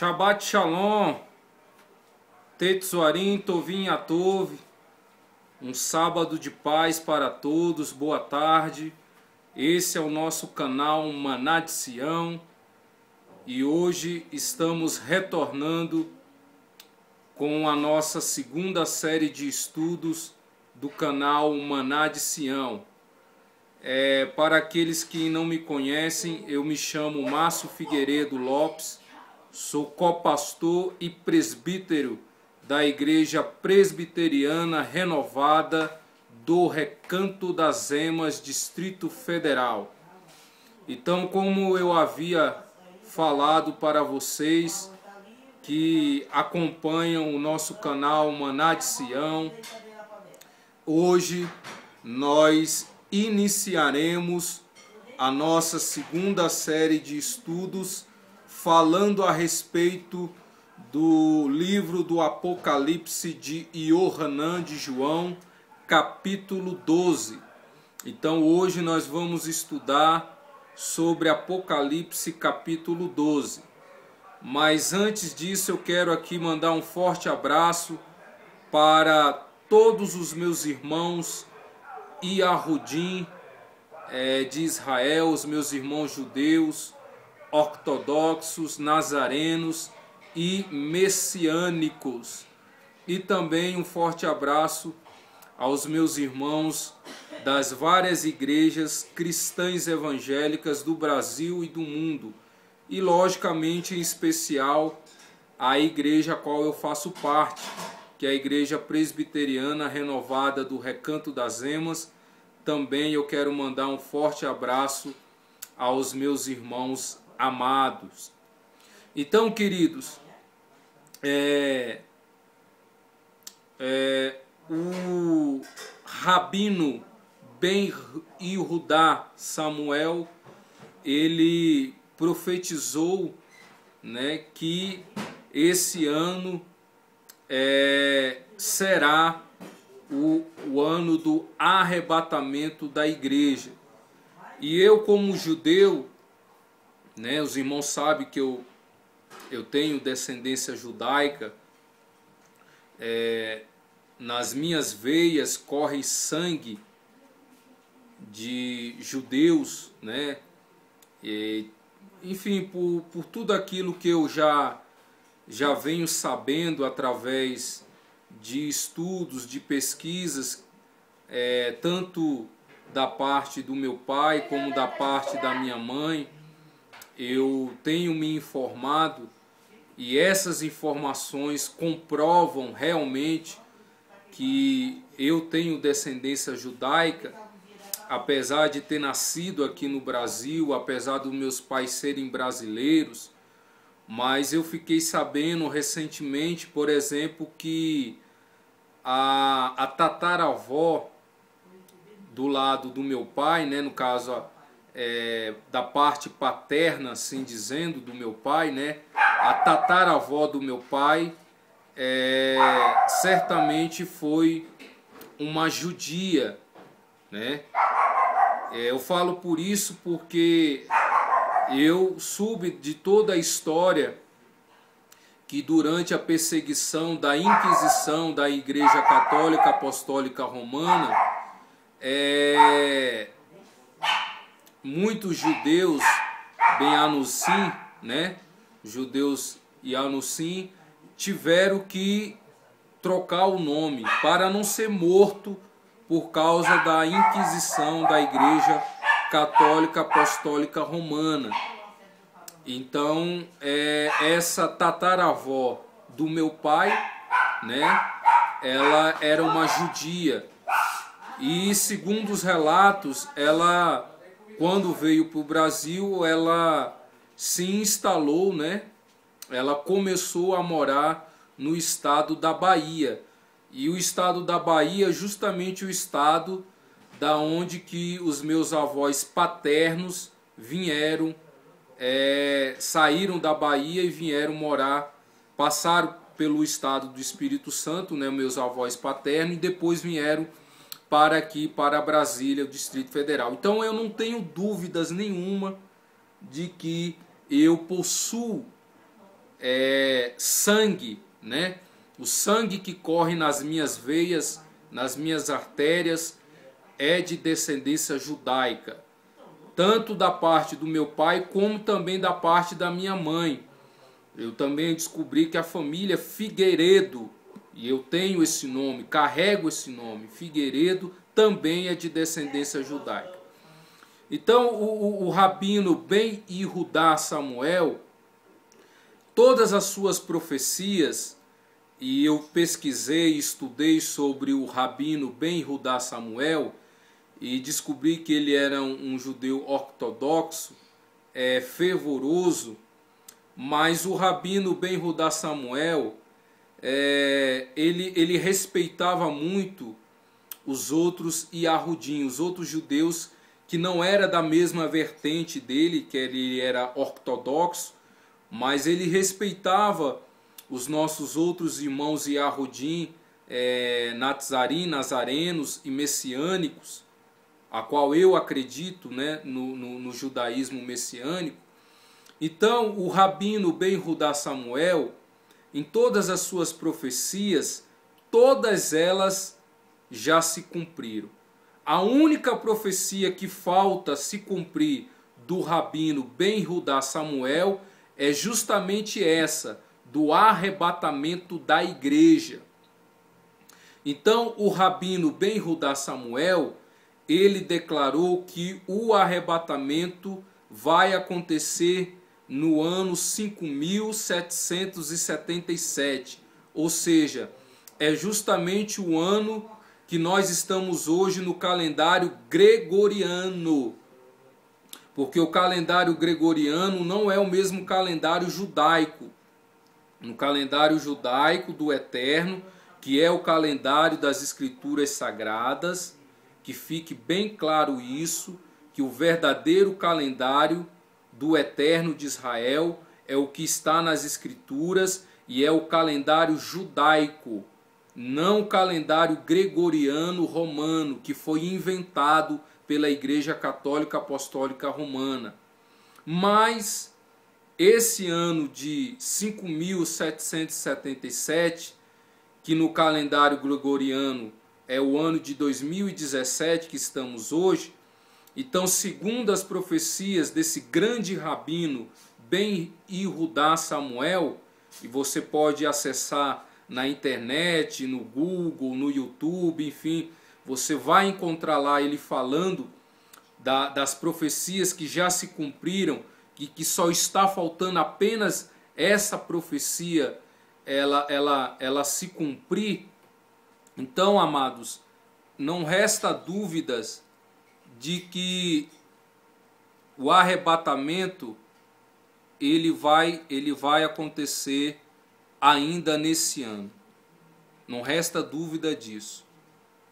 Shabbat Shalom, Tetzuarim Tovim Atov, um sábado de paz para todos, boa tarde. Esse é o nosso canal Maná de Sião e hoje estamos retornando com a nossa segunda série de estudos do canal Maná de Sião. Para aqueles que não me conhecem, eu me chamo Márcio Figueiredo Lopes, sou copastor e presbítero da Igreja Presbiteriana Renovada do Recanto das Emas, Distrito Federal. Então, como eu havia falado para vocês que acompanham o nosso canal Maná de Sião, hoje nós iniciaremos a nossa segunda série de estudos falando a respeito do livro do Apocalipse de Yohanan de João, capítulo 12. Então hoje nós vamos estudar sobre Apocalipse capítulo 12. Mas antes disso eu quero aqui mandar um forte abraço para todos os meus irmãos Yahudim de Israel, os meus irmãos judeus, ortodoxos, nazarenos e messiânicos. E também um forte abraço aos meus irmãos das várias igrejas cristãs evangélicas do Brasil e do mundo. E logicamente em especial a igreja a qual eu faço parte, que é a Igreja Presbiteriana Renovada do Recanto das Emas. Também eu quero mandar um forte abraço aos meus irmãos amados. Então, queridos, o Rabino Ben Yehudá Samuel, ele profetizou, né, que esse ano será o ano do arrebatamento da igreja. E eu, como judeu, né, os irmãos sabem que eu tenho descendência judaica, nas minhas veias corre sangue de judeus, né? Enfim, por tudo aquilo que eu já venho sabendo através de estudos, de pesquisas, tanto da parte do meu pai como da parte da minha mãe, eu tenho me informado e essas informações comprovam realmente que eu tenho descendência judaica, apesar de ter nascido aqui no Brasil, apesar dos meus pais serem brasileiros. Mas eu fiquei sabendo recentemente, por exemplo, que a tataravó do lado do meu pai, né, no caso da parte paterna, assim dizendo, do meu pai, né, a tataravó do meu pai certamente foi uma judia, né? Eu falo por isso porque eu soube de toda a história que durante a perseguição da Inquisição da Igreja Católica Apostólica Romana, muitos judeus Ben-Anussim, né, judeus Yanussim, tiveram que trocar o nome para não ser morto por causa da Inquisição da Igreja Católica Apostólica Romana. Então, essa tataravó do meu pai, né, ela era uma judia. E segundo os relatos, ela, quando veio para o Brasil, ela se instalou, né, ela começou a morar no estado da Bahia. E o estado da Bahia é justamente o estado da onde que os meus avós paternos vieram, saíram da Bahia e vieram morar, passaram pelo estado do Espírito Santo, né, meus avós paternos, e depois vieram para aqui, para Brasília, o Distrito Federal. Então eu não tenho dúvidas nenhuma de que eu possuo sangue, né? O sangue que corre nas minhas veias, nas minhas artérias, é de descendência judaica, tanto da parte do meu pai como também da parte da minha mãe. Eu também descobri que a família Figueiredo, e eu tenho esse nome, carrego esse nome, Figueiredo, também é de descendência judaica. Então o rabino Ben Yehudá Samuel, todas as suas profecias, e eu pesquisei e estudei sobre o rabino Ben Yehudá Samuel, e descobri que ele era um judeu ortodoxo, fervoroso, mas o rabino Ben Yehudá Samuel, ele respeitava muito os outros Yahudim, os outros judeus que não era da mesma vertente dele, que ele era ortodoxo, mas ele respeitava os nossos outros irmãos Yahudim, nazarenos e messiânicos, a qual eu acredito, né, no judaísmo messiânico. Então o rabino Ben Yehudá Samuel, em todas as suas profecias, todas elas já se cumpriram. A única profecia que falta se cumprir do rabino Ben Yehudá Samuel é justamente essa, do arrebatamento da igreja. Então o rabino Ben Yehudá Samuel, ele declarou que o arrebatamento vai acontecer no ano 5777, ou seja, é justamente o ano que nós estamos hoje no calendário gregoriano, porque o calendário gregoriano não é o mesmo calendário judaico. No calendário judaico do Eterno, que é o calendário das Escrituras Sagradas, que fique bem claro isso, que o verdadeiro calendário do Eterno de Israel é o que está nas Escrituras e é o calendário judaico, não o calendário gregoriano romano, que foi inventado pela Igreja Católica Apostólica Romana. Mas esse ano de 5777, que no calendário gregoriano é o ano de 2017 que estamos hoje, então, segundo as profecias desse grande rabino Ben Yehudá Samuel, e você pode acessar na internet, no Google, no YouTube, enfim, você vai encontrar lá ele falando das profecias que já se cumpriram, que só está faltando apenas essa profecia ela se cumprir. Então, amados, não resta dúvidas de que o arrebatamento ele vai acontecer ainda nesse ano. Não resta dúvida disso,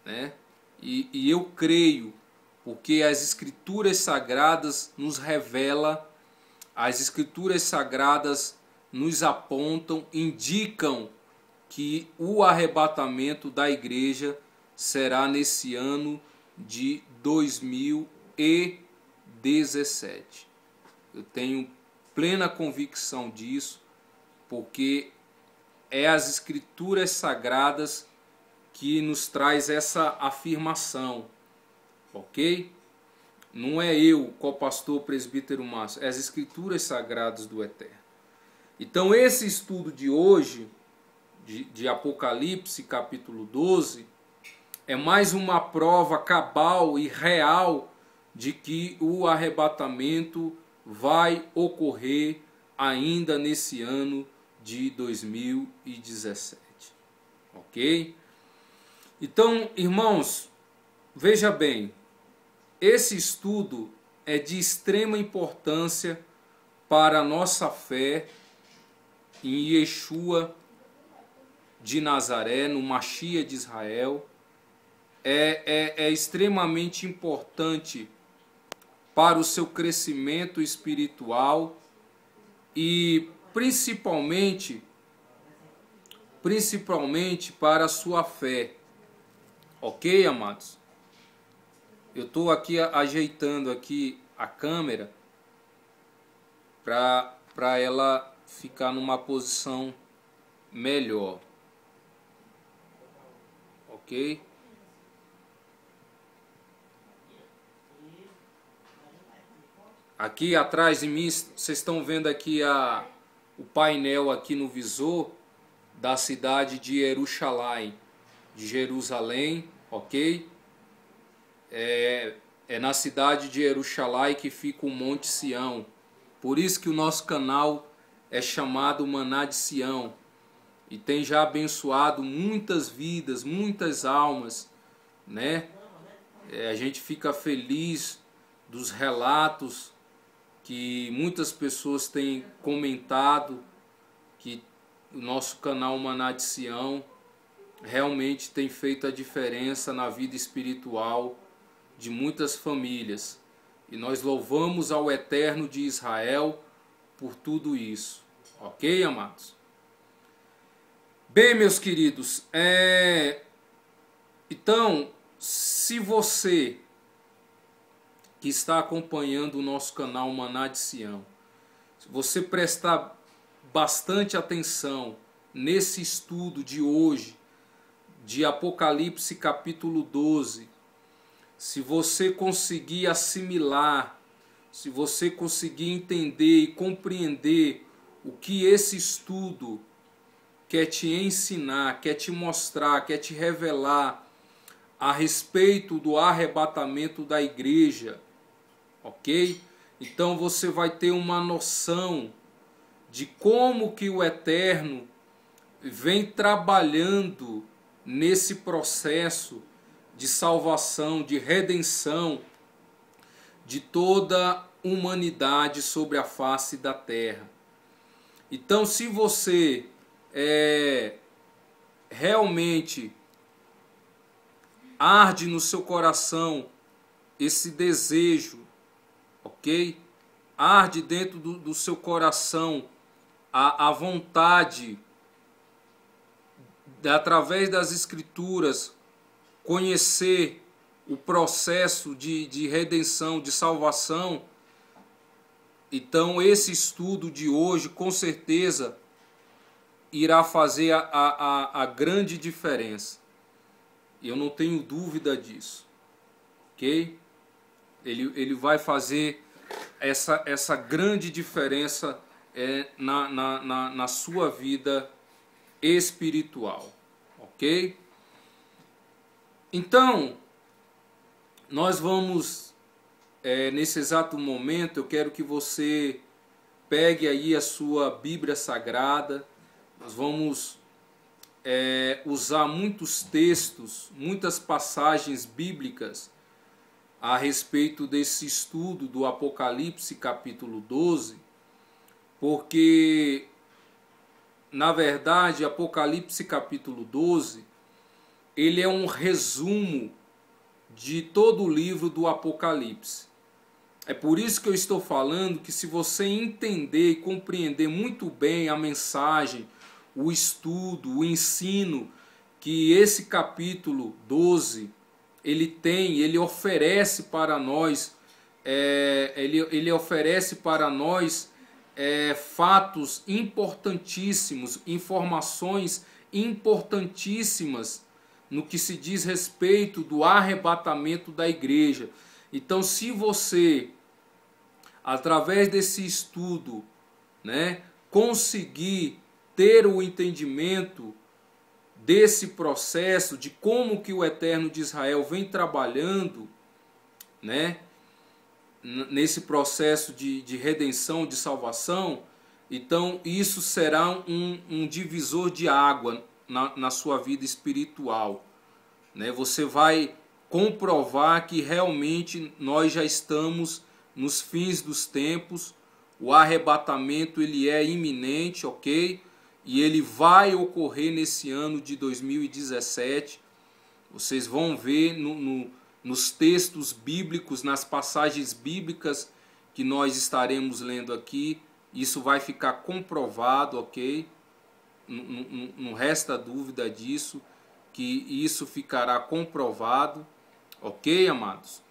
né? E eu creio, porque as Escrituras Sagradas nos revelam, as Escrituras Sagradas nos apontam, indicam que o arrebatamento da igreja será nesse ano de 2017. Eu tenho plena convicção disso, porque é as Escrituras Sagradas que nos traz essa afirmação, ok? Não é eu, co-pastor presbítero Márcio, é as Escrituras Sagradas do Eterno. Então esse estudo de hoje, de Apocalipse capítulo 12, é mais uma prova cabal e real de que o arrebatamento vai ocorrer ainda nesse ano de 2017. Ok? Então, irmãos, veja bem, esse estudo é de extrema importância para a nossa fé em Yeshua de Nazaré, no Mashiach de Israel. É extremamente importante para o seu crescimento espiritual e principalmente para a sua fé. Ok, amados? Eu estou aqui ajeitando aqui a câmera para ela ficar numa posição melhor. Ok? Aqui atrás de mim, vocês estão vendo aqui o painel aqui no visor da cidade de Jerusalém, ok? É na cidade de Jerusalém que fica o Monte Sião. Por isso que o nosso canal é chamado Maná de Sião. E tem já abençoado muitas vidas, muitas almas, né? A gente fica feliz dos relatos que muitas pessoas têm comentado, que o nosso canal Maná de Sião realmente tem feito a diferença na vida espiritual de muitas famílias. E nós louvamos ao Eterno de Israel por tudo isso. Ok, amados? Bem, meus queridos, então, se você que está acompanhando o nosso canal Maná de Sião, se você prestar bastante atenção nesse estudo de hoje, de Apocalipse capítulo 12, se você conseguir assimilar, se você conseguir entender e compreender o que esse estudo quer te ensinar, quer te mostrar, quer te revelar a respeito do arrebatamento da igreja, ok? Então você vai ter uma noção de como que o Eterno vem trabalhando nesse processo de salvação, de redenção de toda a humanidade sobre a face da terra. Então, se você realmente arde no seu coração esse desejo, ok? Arde dentro do seu coração a vontade de, através das Escrituras, conhecer o processo de redenção, de salvação. Então esse estudo de hoje com certeza irá fazer a grande diferença. E eu não tenho dúvida disso. Ok? Ele vai fazer essa grande diferença na sua vida espiritual. Ok? Então, nós vamos, nesse exato momento, eu quero que você pegue aí a sua Bíblia Sagrada. Nós vamos usar muitos textos, muitas passagens bíblicas a respeito desse estudo do Apocalipse capítulo 12, porque, na verdade, Apocalipse capítulo 12, ele é um resumo de todo o livro do Apocalipse. É por isso que eu estou falando que, se você entender e compreender muito bem a mensagem, o estudo, o ensino que esse capítulo 12 ele oferece para nós, ele oferece para nós fatos importantíssimos, informações importantíssimas no que se diz respeito do arrebatamento da igreja. Então, se você, através desse estudo, né, conseguir ter o entendimento desse processo, de como que o Eterno de Israel vem trabalhando, né, nesse processo de redenção, de salvação, então isso será um divisor de água na sua vida espiritual, né? Você vai comprovar que realmente nós já estamos nos fins dos tempos, o arrebatamento ele é iminente, ok? E ele vai ocorrer nesse ano de 2017. Vocês vão ver nos textos bíblicos, nas passagens bíblicas que nós estaremos lendo aqui, isso vai ficar comprovado, ok? Não resta dúvida disso, que isso ficará comprovado, ok, amados?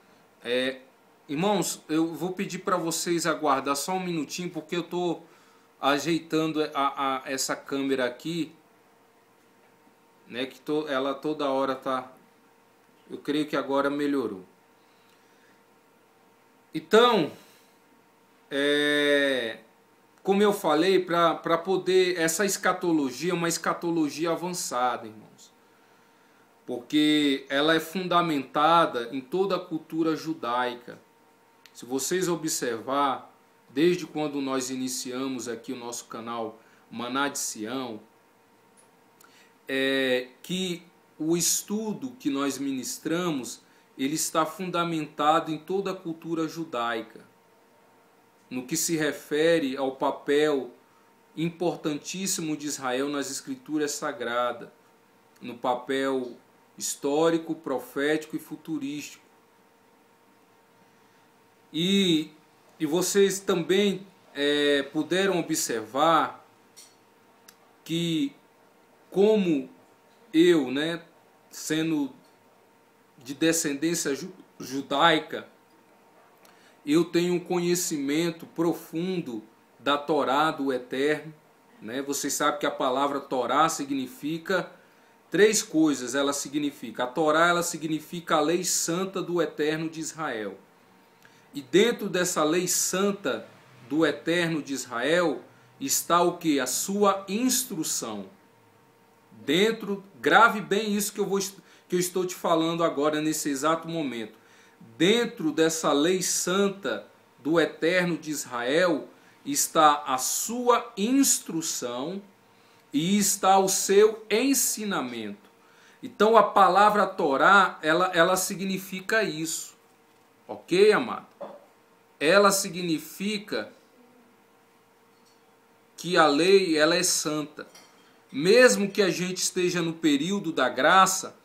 Irmãos, eu vou pedir para vocês aguardar só um minutinho, porque eu estou ajeitando essa câmera aqui, né, que ela toda hora tá... Eu creio que agora melhorou. Então, como eu falei, para poder... Essa escatologia é uma escatologia avançada, irmãos. Porque ela é fundamentada em toda a cultura judaica. Se vocês observar, desde quando nós iniciamos aqui o nosso canal Maná de Sião, que o estudo que nós ministramos, ele está fundamentado em toda a cultura judaica, no que se refere ao papel importantíssimo de Israel nas escrituras sagradas, no papel histórico, profético e futurístico. E vocês também puderam observar que, como eu, né, sendo de descendência judaica, eu tenho um conhecimento profundo da Torá do Eterno, né? Vocês sabem que a palavra Torá significa três coisas. Ela significa, a Torá, ela significa a lei santa do Eterno de Israel. E dentro dessa lei santa do Eterno de Israel está o que? A sua instrução. Grave bem isso que eu estou te falando agora nesse exato momento. Dentro dessa lei santa do Eterno de Israel está a sua instrução e está o seu ensinamento. Então a palavra Torá, ela significa isso. Ok, amado? Ela significa que a lei, ela é santa. Mesmo que a gente esteja no período da graça,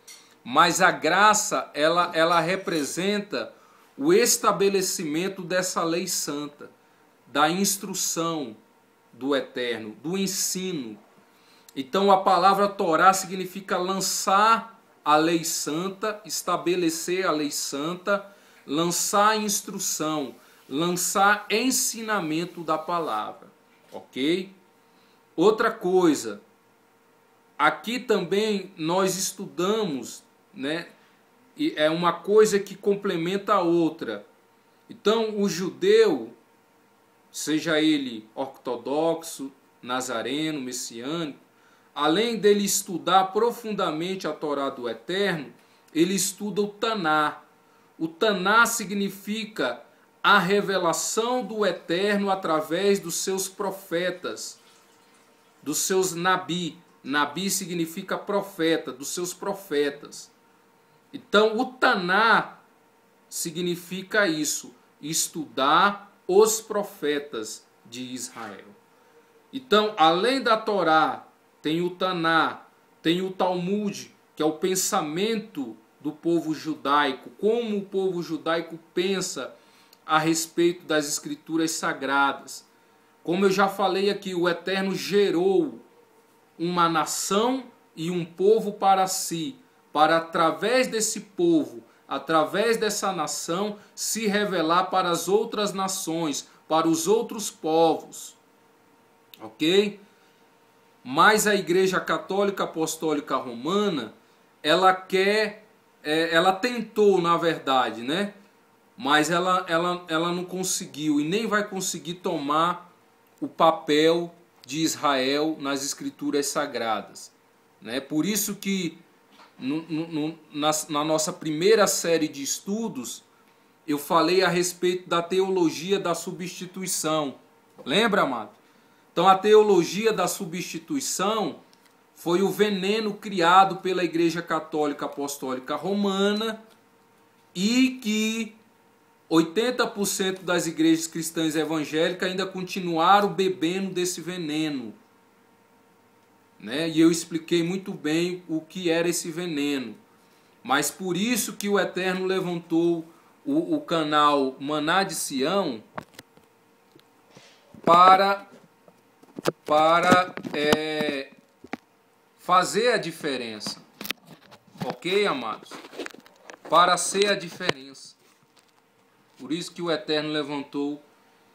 mas a graça, ela representa o estabelecimento dessa lei santa, da instrução do Eterno, do ensino. Então a palavra Torá significa lançar a lei santa, estabelecer a lei santa, lançar instrução, lançar ensinamento da palavra, ok? Outra coisa, aqui também nós estudamos, né? E é uma coisa que complementa a outra. Então o judeu, seja ele ortodoxo, nazareno, messiânico, além dele estudar profundamente a Torá do Eterno, ele estuda o Taná. O Taná significa a revelação do Eterno através dos seus profetas, dos seus nabi. Nabi significa profeta, dos seus profetas. Então o Taná significa isso, estudar os profetas de Israel. Então, além da Torá, tem o Taná, tem o Talmud, que é o pensamento do povo judaico, como o povo judaico pensa a respeito das escrituras sagradas. Como eu já falei aqui, o Eterno gerou uma nação e um povo para si, para através desse povo, através dessa nação, se revelar para as outras nações, para os outros povos. Ok? Mas a Igreja Católica Apostólica Romana, ela tentou, na verdade, né? Mas ela não conseguiu e nem vai conseguir tomar o papel de Israel nas escrituras sagradas, né? Por isso que na nossa primeira série de estudos eu falei a respeito da teologia da substituição. Lembra, amado? Então a teologia da substituição foi o veneno criado pela Igreja Católica Apostólica Romana e que 80% das igrejas cristãs evangélicas ainda continuaram bebendo desse veneno, né? E eu expliquei muito bem o que era esse veneno. Mas por isso que o Eterno levantou o canal Maná de Sião para fazer a diferença. Ok, amados? Para ser a diferença. Por isso que o Eterno levantou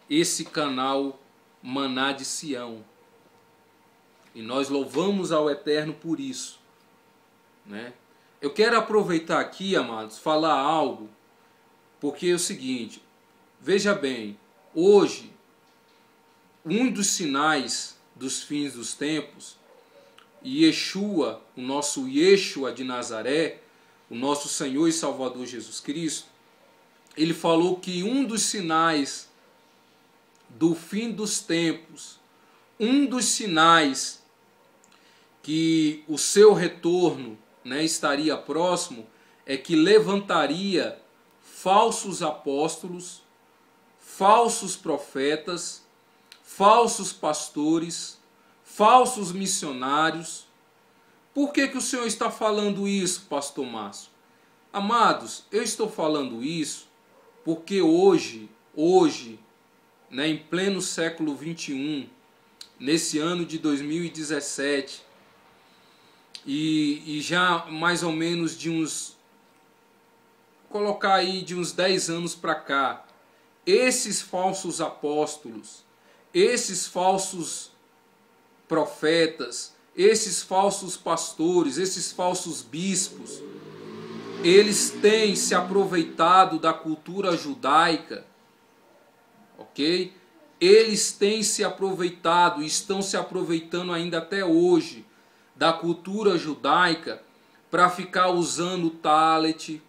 esse canal Maná de Sião. E nós louvamos ao Eterno por isso, né? Eu quero aproveitar aqui, amados, falar algo, porque é o seguinte, veja bem, hoje, um dos sinais dos fins dos tempos, Yeshua, o nosso Yeshua de Nazaré, o nosso Senhor e Salvador Jesus Cristo, ele falou que um dos sinais do fim dos tempos, um dos sinais que o seu retorno, né, estaria próximo, é que levantaria falsos apóstolos, falsos profetas, falsos pastores, falsos missionários. Por que o Senhor está falando isso, pastor Márcio? Amados, eu estou falando isso porque hoje, né, em pleno século 21, nesse ano de 2017, e já mais ou menos de uns, colocar aí de uns 10 anos para cá, esses falsos apóstolos, esses falsos profetas, esses falsos pastores, esses falsos bispos, eles têm se aproveitado da cultura judaica, ok? Eles têm se aproveitado e estão se aproveitando ainda até hoje da cultura judaica para ficar usando o talet,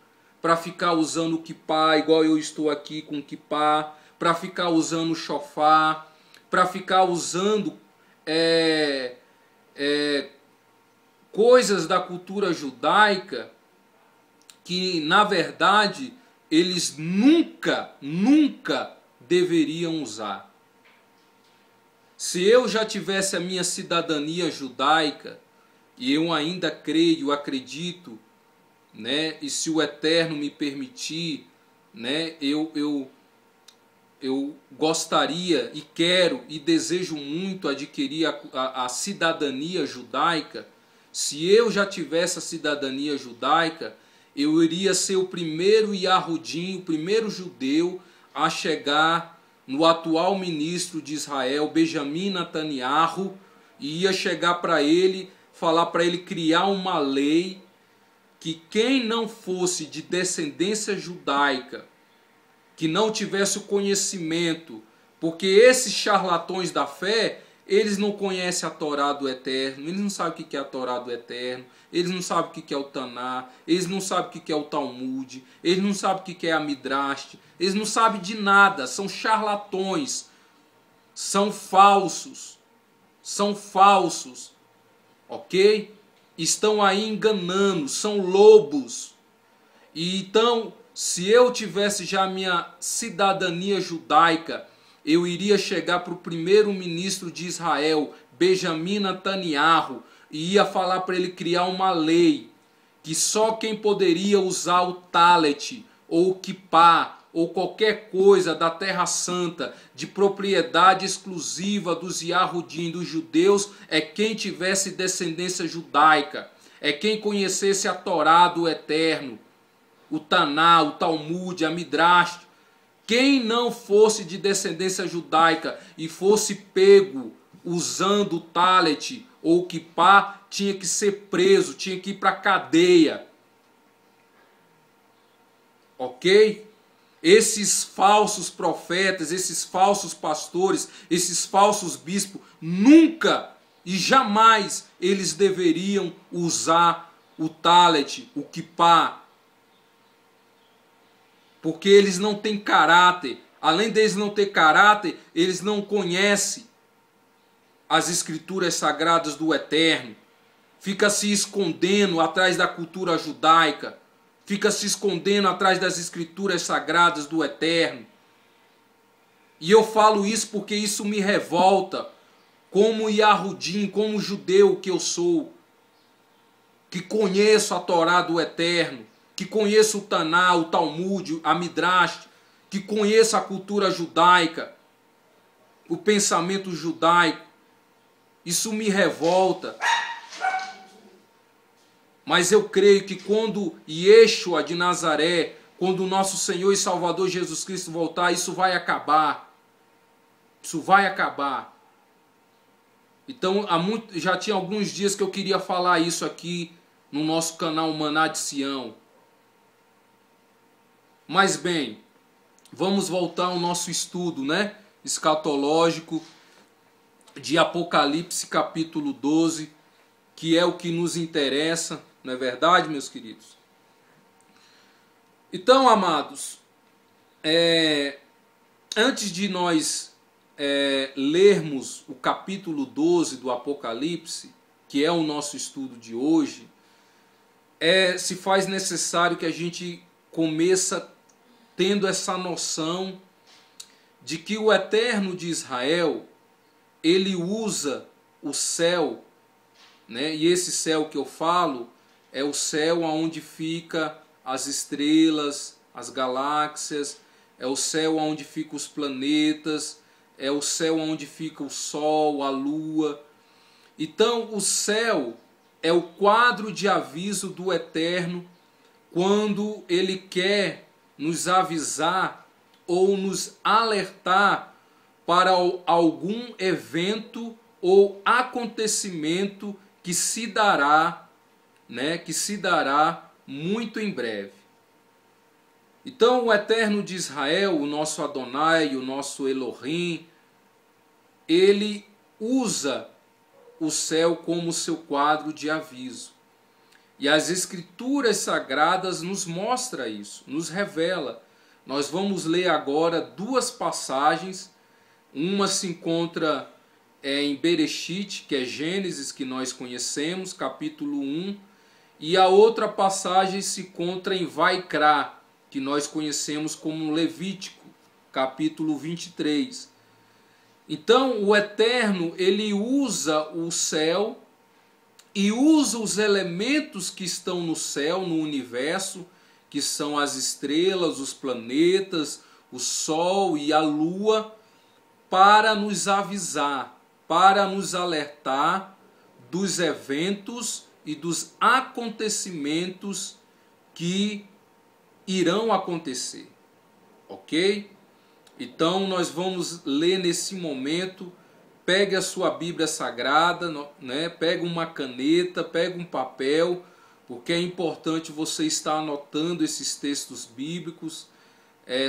para ficar usando o kippá, igual eu estou aqui com o kippá, para ficar usando o shofar, para ficar usando coisas da cultura judaica que, na verdade, eles nunca deveriam usar. Se eu já tivesse a minha cidadania judaica, e eu ainda creio, acredito, né, e se o Eterno me permitir, né, eu gostaria e quero e desejo muito adquirir a cidadania judaica. Se eu já tivesse a cidadania judaica, eu iria ser o primeiro Yahudim, o primeiro judeu a chegar no atual ministro de Israel, Benjamin Netanyahu, e ia chegar para ele, falar para ele criar uma lei que quem não fosse de descendência judaica, que não tivesse o conhecimento, porque esses charlatões da fé, eles não conhecem a Torá do Eterno, eles não sabem o que é a Torá do Eterno, eles não sabem o que é o Taná, eles não sabem o que é o Talmud, eles não sabem o que é a Midrash, eles não sabem de nada, são charlatões, são falsos, ok? Estão aí enganando, são lobos. E então, se eu tivesse já a minha cidadania judaica, eu iria chegar para o primeiro ministro de Israel, Benjamin Netanyahu, e ia falar para ele criar uma lei que só quem poderia usar o talet, ou o kippá, ou qualquer coisa da Terra Santa, de propriedade exclusiva dos Yahudim, dos judeus, é quem tivesse descendência judaica, é quem conhecesse a Torá do Eterno, o Taná, o Talmud, a Midrash. Quem não fosse de descendência judaica e fosse pego usando o talet ou o kippá, tinha que ser preso, tinha que ir para a cadeia. Ok? Esses falsos profetas, esses falsos pastores, esses falsos bispos, nunca e jamais eles deveriam usar o talet, o kippá, porque eles não têm caráter. Além deles não ter caráter, eles não conhecem as escrituras sagradas do Eterno. Fica se escondendo atrás da cultura judaica. Fica se escondendo atrás das escrituras sagradas do Eterno. E eu falo isso porque isso me revolta, como Yahudim, como judeu que eu sou, que conheço a Torá do Eterno, que conheço o Taná, o Talmud, a Midrash, que conheço a cultura judaica, o pensamento judaico. Isso me revolta. Mas eu creio que quando Yeshua de Nazaré, quando o nosso Senhor e Salvador Jesus Cristo voltar, isso vai acabar. Isso vai acabar. Então, já tinha alguns dias que eu queria falar isso aqui no nosso canal Maná de Sião. Mas bem, vamos voltar ao nosso estudo, né? Escatológico de Apocalipse capítulo 12, que é o que nos interessa, não é verdade, meus queridos? Então, amados, antes de nós lermos o capítulo 12 do Apocalipse, que é o nosso estudo de hoje, se faz necessário que a gente começa tendo essa noção de que o Eterno de Israel, ele usa o céu, né? E esse céu que eu falo é o céu onde fica as estrelas, as galáxias, é o céu onde ficam os planetas, é o céu onde fica o sol, a lua. Então o céu é o quadro de aviso do Eterno quando ele quer nos avisar ou nos alertar para algum evento ou acontecimento que se dará, né, que se dará muito em breve. Então o Eterno de Israel, o nosso Adonai, o nosso Elohim, ele usa o céu como seu quadro de aviso. E as Escrituras Sagradas nos mostra isso, nos revela. Nós vamos ler agora duas passagens. Uma se encontra em Bereshit, que é Gênesis, que nós conhecemos, capítulo 1. E a outra passagem se encontra em Vaikra, que nós conhecemos como Levítico, capítulo 23. Então o Eterno, ele usa o céu e usa os elementos que estão no céu, no universo, que são as estrelas, os planetas, o sol e a lua, para nos avisar, para nos alertar dos eventos e dos acontecimentos que irão acontecer. Ok? Então nós vamos ler nesse momento. Pegue a sua Bíblia Sagrada, né? Pega uma caneta, pega um papel, porque é importante você estar anotando esses textos bíblicos.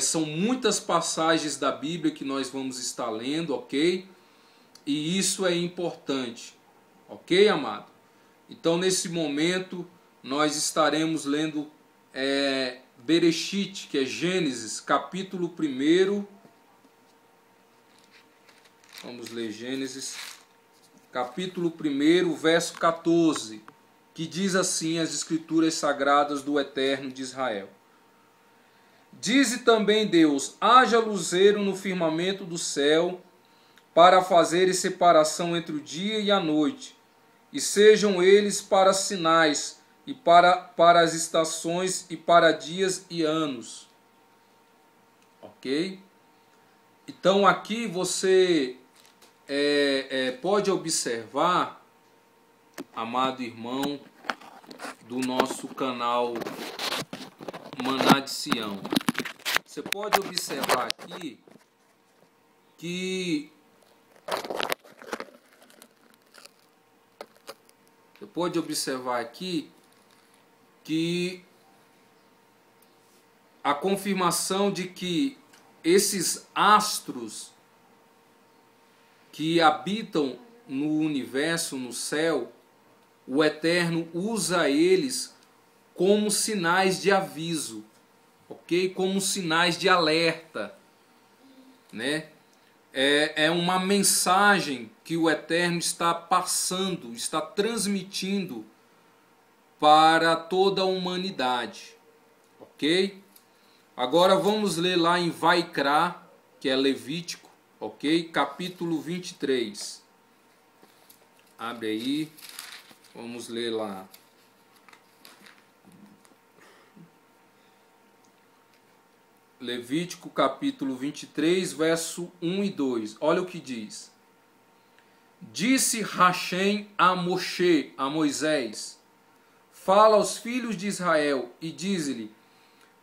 São muitas passagens da Bíblia que nós vamos estar lendo, ok? E isso é importante, ok, amado? Então nesse momento nós estaremos lendo Bereshit, que é Gênesis, capítulo 1. Vamos ler Gênesis, capítulo 1, verso 14, que diz assim as Escrituras Sagradas do Eterno de Israel. Dize também Deus, haja luzeiro no firmamento do céu, para fazer separação entre o dia e a noite, e sejam eles para sinais, e para as estações, e para dias e anos. Ok? Então aqui você pode observar, amado irmão do nosso canal Maná de Sião, você pode observar aqui que a confirmação de que esses astros que habitam no universo, no céu, o Eterno usa eles como sinais de aviso, ok? Como sinais de alerta, né? É uma mensagem que o Eterno está passando, está transmitindo para toda a humanidade, ok? Agora vamos ler lá em Vaikra, que é Levítico, ok? Capítulo 23. Abre aí, vamos ler lá. Levítico capítulo 23, verso 1 e 2. Olha o que diz. Disse Hashem a Moshe, a Moisés, fala aos filhos de Israel e diz-lhe,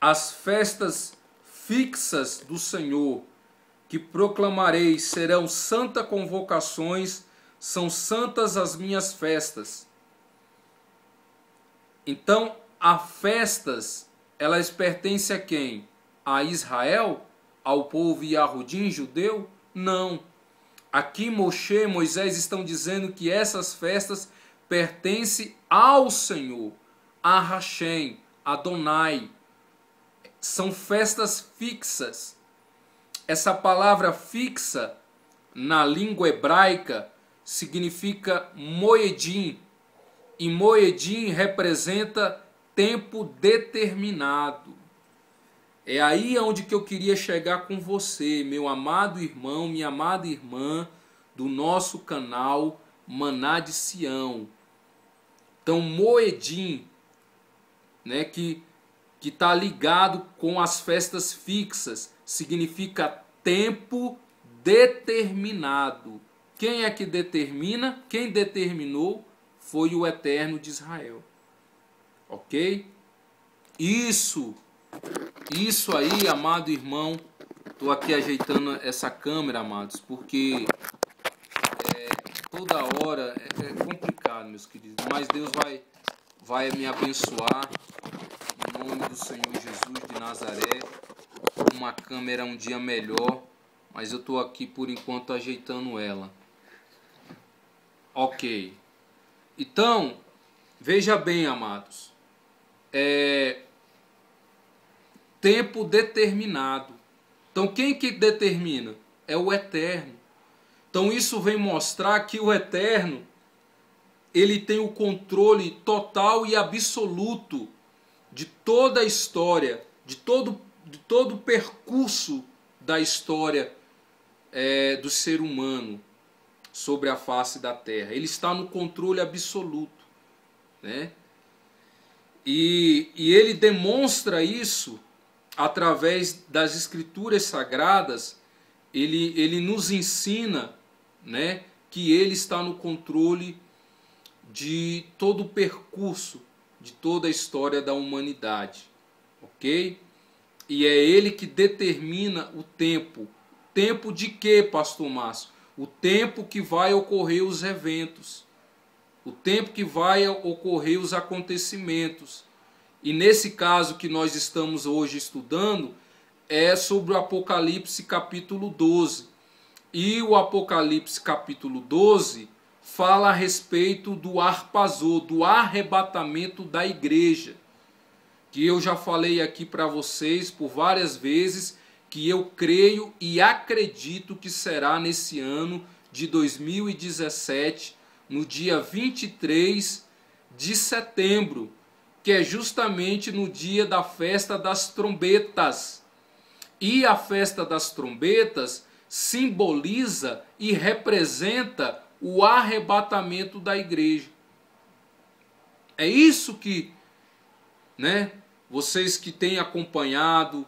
as festas fixas do Senhor, que proclamarei, serão santas convocações, são santas as minhas festas. Então, as festas, elas pertencem a quem? A Israel? Ao povo Yahudim, judeu? Não. Aqui Moisés estão dizendo que essas festas pertencem ao Senhor, a Hashem, Adonai. São festas fixas. Essa palavra fixa, na língua hebraica, significa moedim. E moedim representa tempo determinado. É aí onde que eu queria chegar com você, meu amado irmão, minha amada irmã, do nosso canal Maná de Sião. Então, moedim, né, que está ligado com as festas fixas, significa tempo determinado. Quem é que determina? Quem determinou foi o Eterno de Israel. Ok? Isso aí, amado irmão, estou aqui ajeitando essa câmera, amados, porque toda hora é complicado, meus queridos, mas Deus vai me abençoar, em nome do Senhor Jesus de Nazaré, uma câmera um dia melhor, mas eu estou aqui por enquanto ajeitando ela. Ok. Então, veja bem, amados, tempo determinado. Então, quem que determina? É o Eterno. Então, isso vem mostrar que o Eterno, ele tem o controle total e absoluto de toda a história, de todo o percurso da história do ser humano sobre a face da terra. Ele está no controle absoluto, né? E ele demonstra isso através das escrituras sagradas. Ele nos ensina, né, que ele está no controle de todo o percurso, de toda a história da humanidade, ok? E é ele que determina o tempo. Tempo de quê, pastor Márcio? O tempo que vai ocorrer os eventos, o tempo que vai ocorrer os acontecimentos. E nesse caso que nós estamos hoje estudando, é sobre o Apocalipse capítulo 12. E o Apocalipse capítulo 12 fala a respeito do arpazô, do arrebatamento da igreja. Que eu já falei aqui para vocês por várias vezes, que eu creio e acredito que será nesse ano de 2017, no dia 23 de setembro, que é justamente no dia da festa das trombetas. E a festa das trombetas simboliza e representa o arrebatamento da igreja. É isso que, né, vocês que têm acompanhado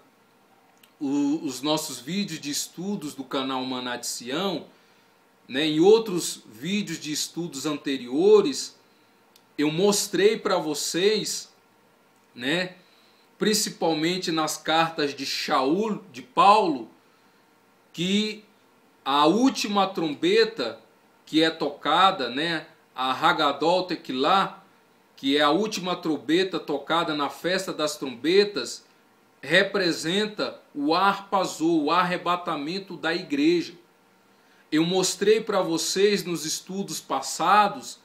os nossos vídeos de estudos do canal Maná de Sião, né, em outros vídeos de estudos anteriores, eu mostrei para vocês, né, principalmente nas cartas de Shaul, de Paulo, que a última trombeta que é tocada, né, a Hagadol Tequilá, que é a última trombeta tocada na festa das trombetas, representa o arpazô, o arrebatamento da igreja. Eu mostrei para vocês nos estudos passados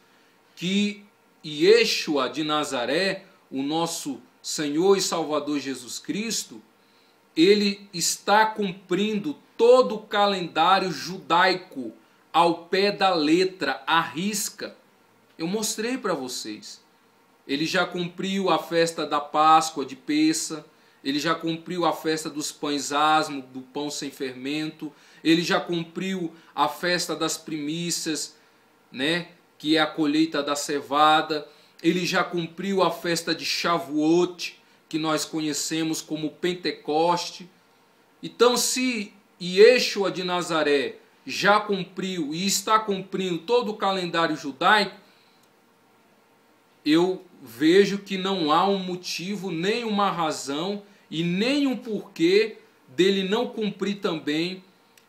que Yeshua de Nazaré, o nosso Senhor e Salvador Jesus Cristo, ele está cumprindo todo o calendário judaico ao pé da letra, à risca. Eu mostrei para vocês. Ele já cumpriu a festa da Páscoa de Pêssah, ele já cumpriu a festa dos pães asmos, do pão sem fermento, ele já cumpriu a festa das primícias, né, que é a colheita da cevada, ele já cumpriu a festa de Shavuot, que nós conhecemos como Pentecoste. Então, se Yeshua de Nazaré já cumpriu e está cumprindo todo o calendário judaico, eu vejo que não há um motivo, nem uma razão e nem um porquê dele não cumprir também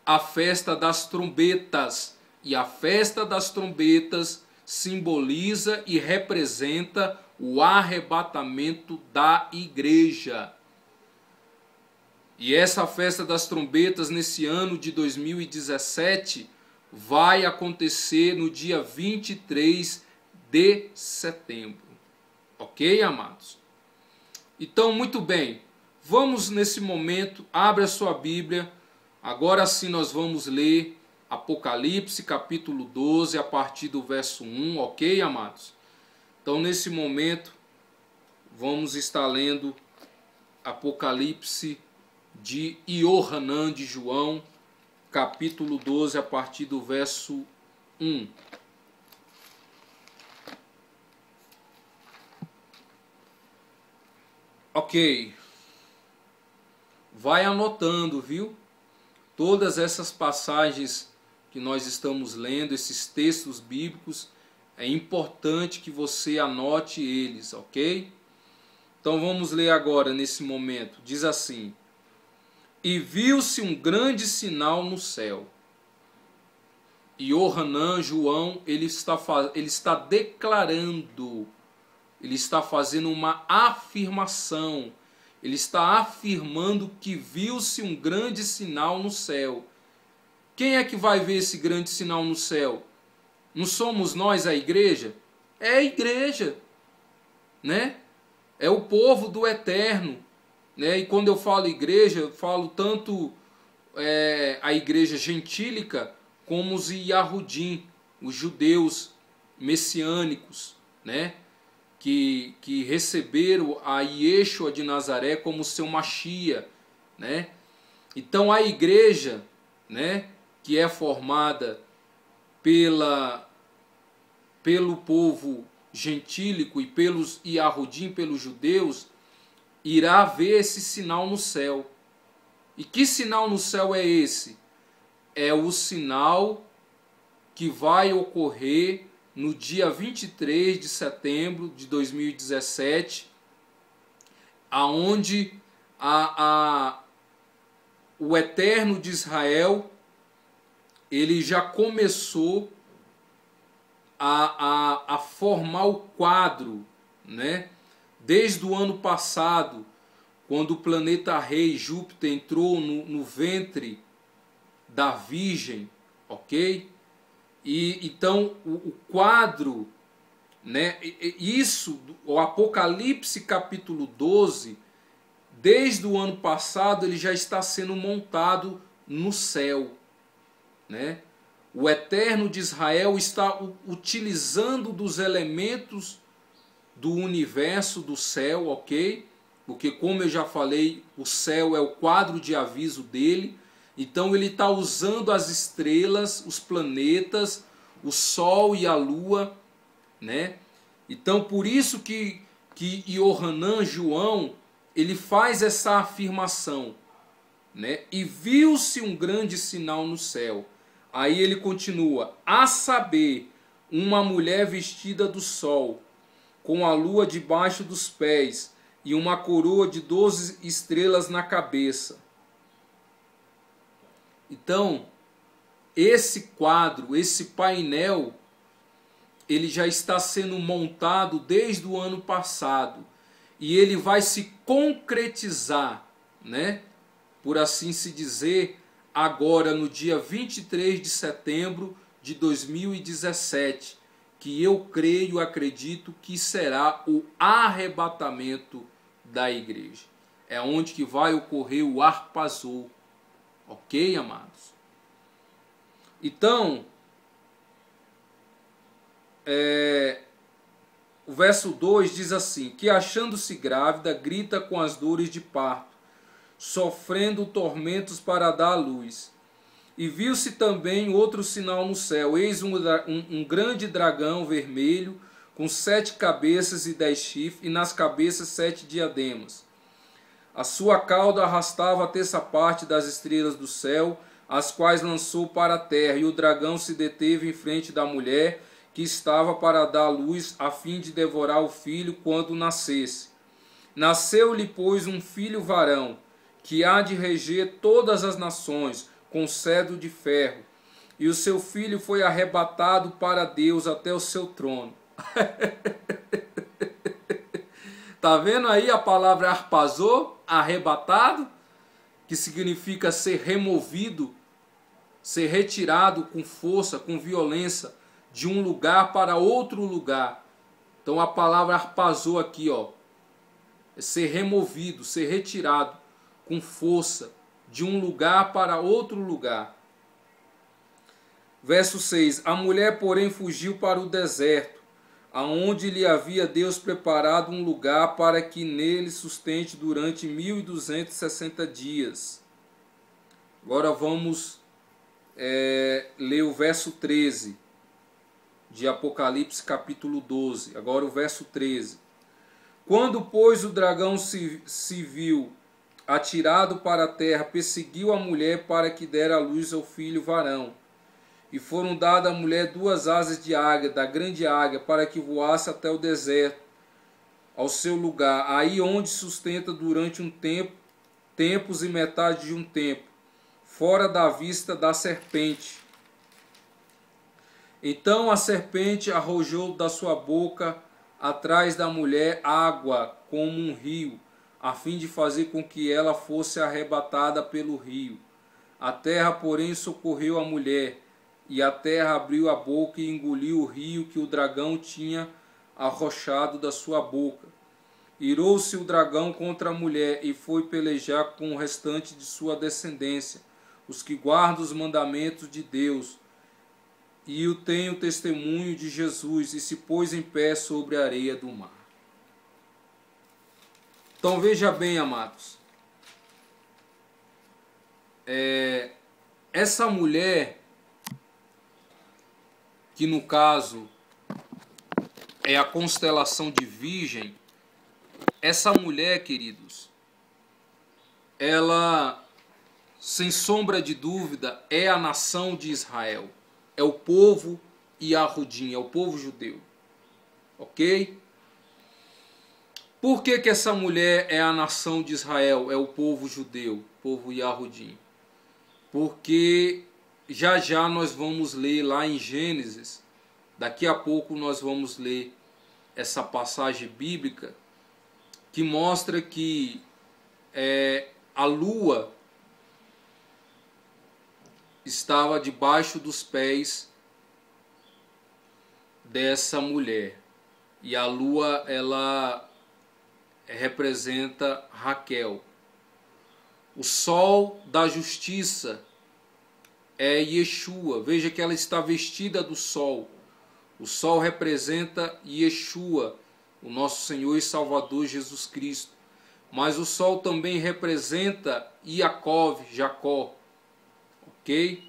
a festa das trombetas. E a festa das trombetas simboliza e representa o arrebatamento da igreja. E essa festa das trombetas nesse ano de 2017 vai acontecer no dia 23 de setembro. Ok, amados? Então, muito bem. Vamos nesse momento, abre a sua Bíblia. Agora sim nós vamos ler Apocalipse capítulo 12 a partir do verso 1, ok, amados? Então, nesse momento, vamos estar lendo Apocalipse de Iohanan de João, capítulo 12, a partir do verso 1. Ok. Vai anotando, viu? Todas essas passagens que nós estamos lendo, esses textos bíblicos, é importante que você anote eles, ok? Então vamos ler agora nesse momento. Diz assim: E viu-se um grande sinal no céu. Iohanan, João, ele está declarando, ele está fazendo uma afirmação, ele está afirmando que viu-se um grande sinal no céu. Quem é que vai ver esse grande sinal no céu? Não somos nós a igreja? É a igreja, né? É o povo do eterno, né? E quando eu falo igreja, eu falo tanto a igreja gentílica como os Yahudim, os judeus messiânicos, né? Que receberam a Yeshua de Nazaré como seu Machia, né? Então a igreja, né, que é formada pelo povo gentílico e pelos Yahudim, pelos judeus, irá ver esse sinal no céu. E que sinal no céu é esse? É o sinal que vai ocorrer no dia 23 de setembro de 2017, aonde o Eterno de Israel, ele já começou a formar o quadro, né? Desde o ano passado, quando o planeta Rei Júpiter entrou no ventre da Virgem, ok? E então o quadro, né? Isso, o Apocalipse capítulo 12, desde o ano passado ele já está sendo montado no céu, né? O Eterno de Israel está utilizando dos elementos do universo do céu, ok? Porque, como eu já falei, o céu é o quadro de aviso dele. Então ele está usando as estrelas, os planetas, o Sol e a Lua, né? Então por isso que Iohanan, João, ele faz essa afirmação, né? E viu-se um grande sinal no céu. Aí ele continua: a saber, uma mulher vestida do sol, com a lua debaixo dos pés e uma coroa de 12 estrelas na cabeça. Então, esse quadro, esse painel, ele já está sendo montado desde o ano passado. E ele vai se concretizar, né? Por assim se dizer, agora no dia 23 de setembro de 2017, que eu creio, acredito que será o arrebatamento da igreja. É onde que vai ocorrer o Harpazou. Ok, amados? Então, o verso 2 diz assim: que achando-se grávida, grita com as dores de parto, sofrendo tormentos para dar à luz. E viu-se também outro sinal no céu: eis um grande dragão vermelho, com 7 cabeças e 10 chifres, e nas cabeças 7 diademas. A sua cauda arrastava a terça parte das estrelas do céu, as quais lançou para a terra, e o dragão se deteve em frente da mulher, que estava para dar à luz, a fim de devorar o filho quando nascesse. Nasceu-lhe, pois, um filho varão, que há de reger todas as nações, com cedro de ferro, e o seu filho foi arrebatado para Deus até o seu trono. Tá vendo aí a palavra harpazô, arrebatado, que significa ser removido, ser retirado com força, com violência, de um lugar para outro lugar. Então a palavra harpazô aqui, ó, é ser removido, ser retirado com força de um lugar para outro lugar. Verso 6. A mulher, porém, fugiu para o deserto, aonde lhe havia Deus preparado um lugar para que nele sustente durante 1260 dias. Agora vamos ler o verso 13 de Apocalipse capítulo 12. Agora o verso 13. Quando, pois, o dragão se viu atirado para a terra, perseguiu a mulher para que dera à luz ao filho varão. E foram dadas à mulher 2 asas de águia, da grande águia, para que voasse até o deserto, ao seu lugar, aí onde sustenta durante um tempo, tempos e metade de um tempo, fora da vista da serpente. Então a serpente arrojou da sua boca atrás da mulher água como um rio, a fim de fazer com que ela fosse arrebatada pelo rio. A terra, porém, socorreu a mulher, e a terra abriu a boca e engoliu o rio que o dragão tinha arrochado da sua boca. Irou-se o dragão contra a mulher e foi pelejar com o restante de sua descendência, os que guardam os mandamentos de Deus, e tem o testemunho de Jesus, e se pôs em pé sobre a areia do mar. Então veja bem, amados, essa mulher, que no caso é a constelação de Virgem, essa mulher, queridos, ela, sem sombra de dúvida, é a nação de Israel. É o povo Yahudim, é o povo judeu. Ok? Por que essa mulher é a nação de Israel, é o povo judeu, povo Yahudim? Porque já já nós vamos ler lá em Gênesis, daqui a pouco nós vamos ler essa passagem bíblica que mostra que a lua estava debaixo dos pés dessa mulher. E a lua, ela representa Raquel. O sol da justiça é Yeshua. Veja que ela está vestida do sol. O sol representa Yeshua, o nosso Senhor e Salvador Jesus Cristo. Mas o sol também representa Iacov, Jacó. Ok?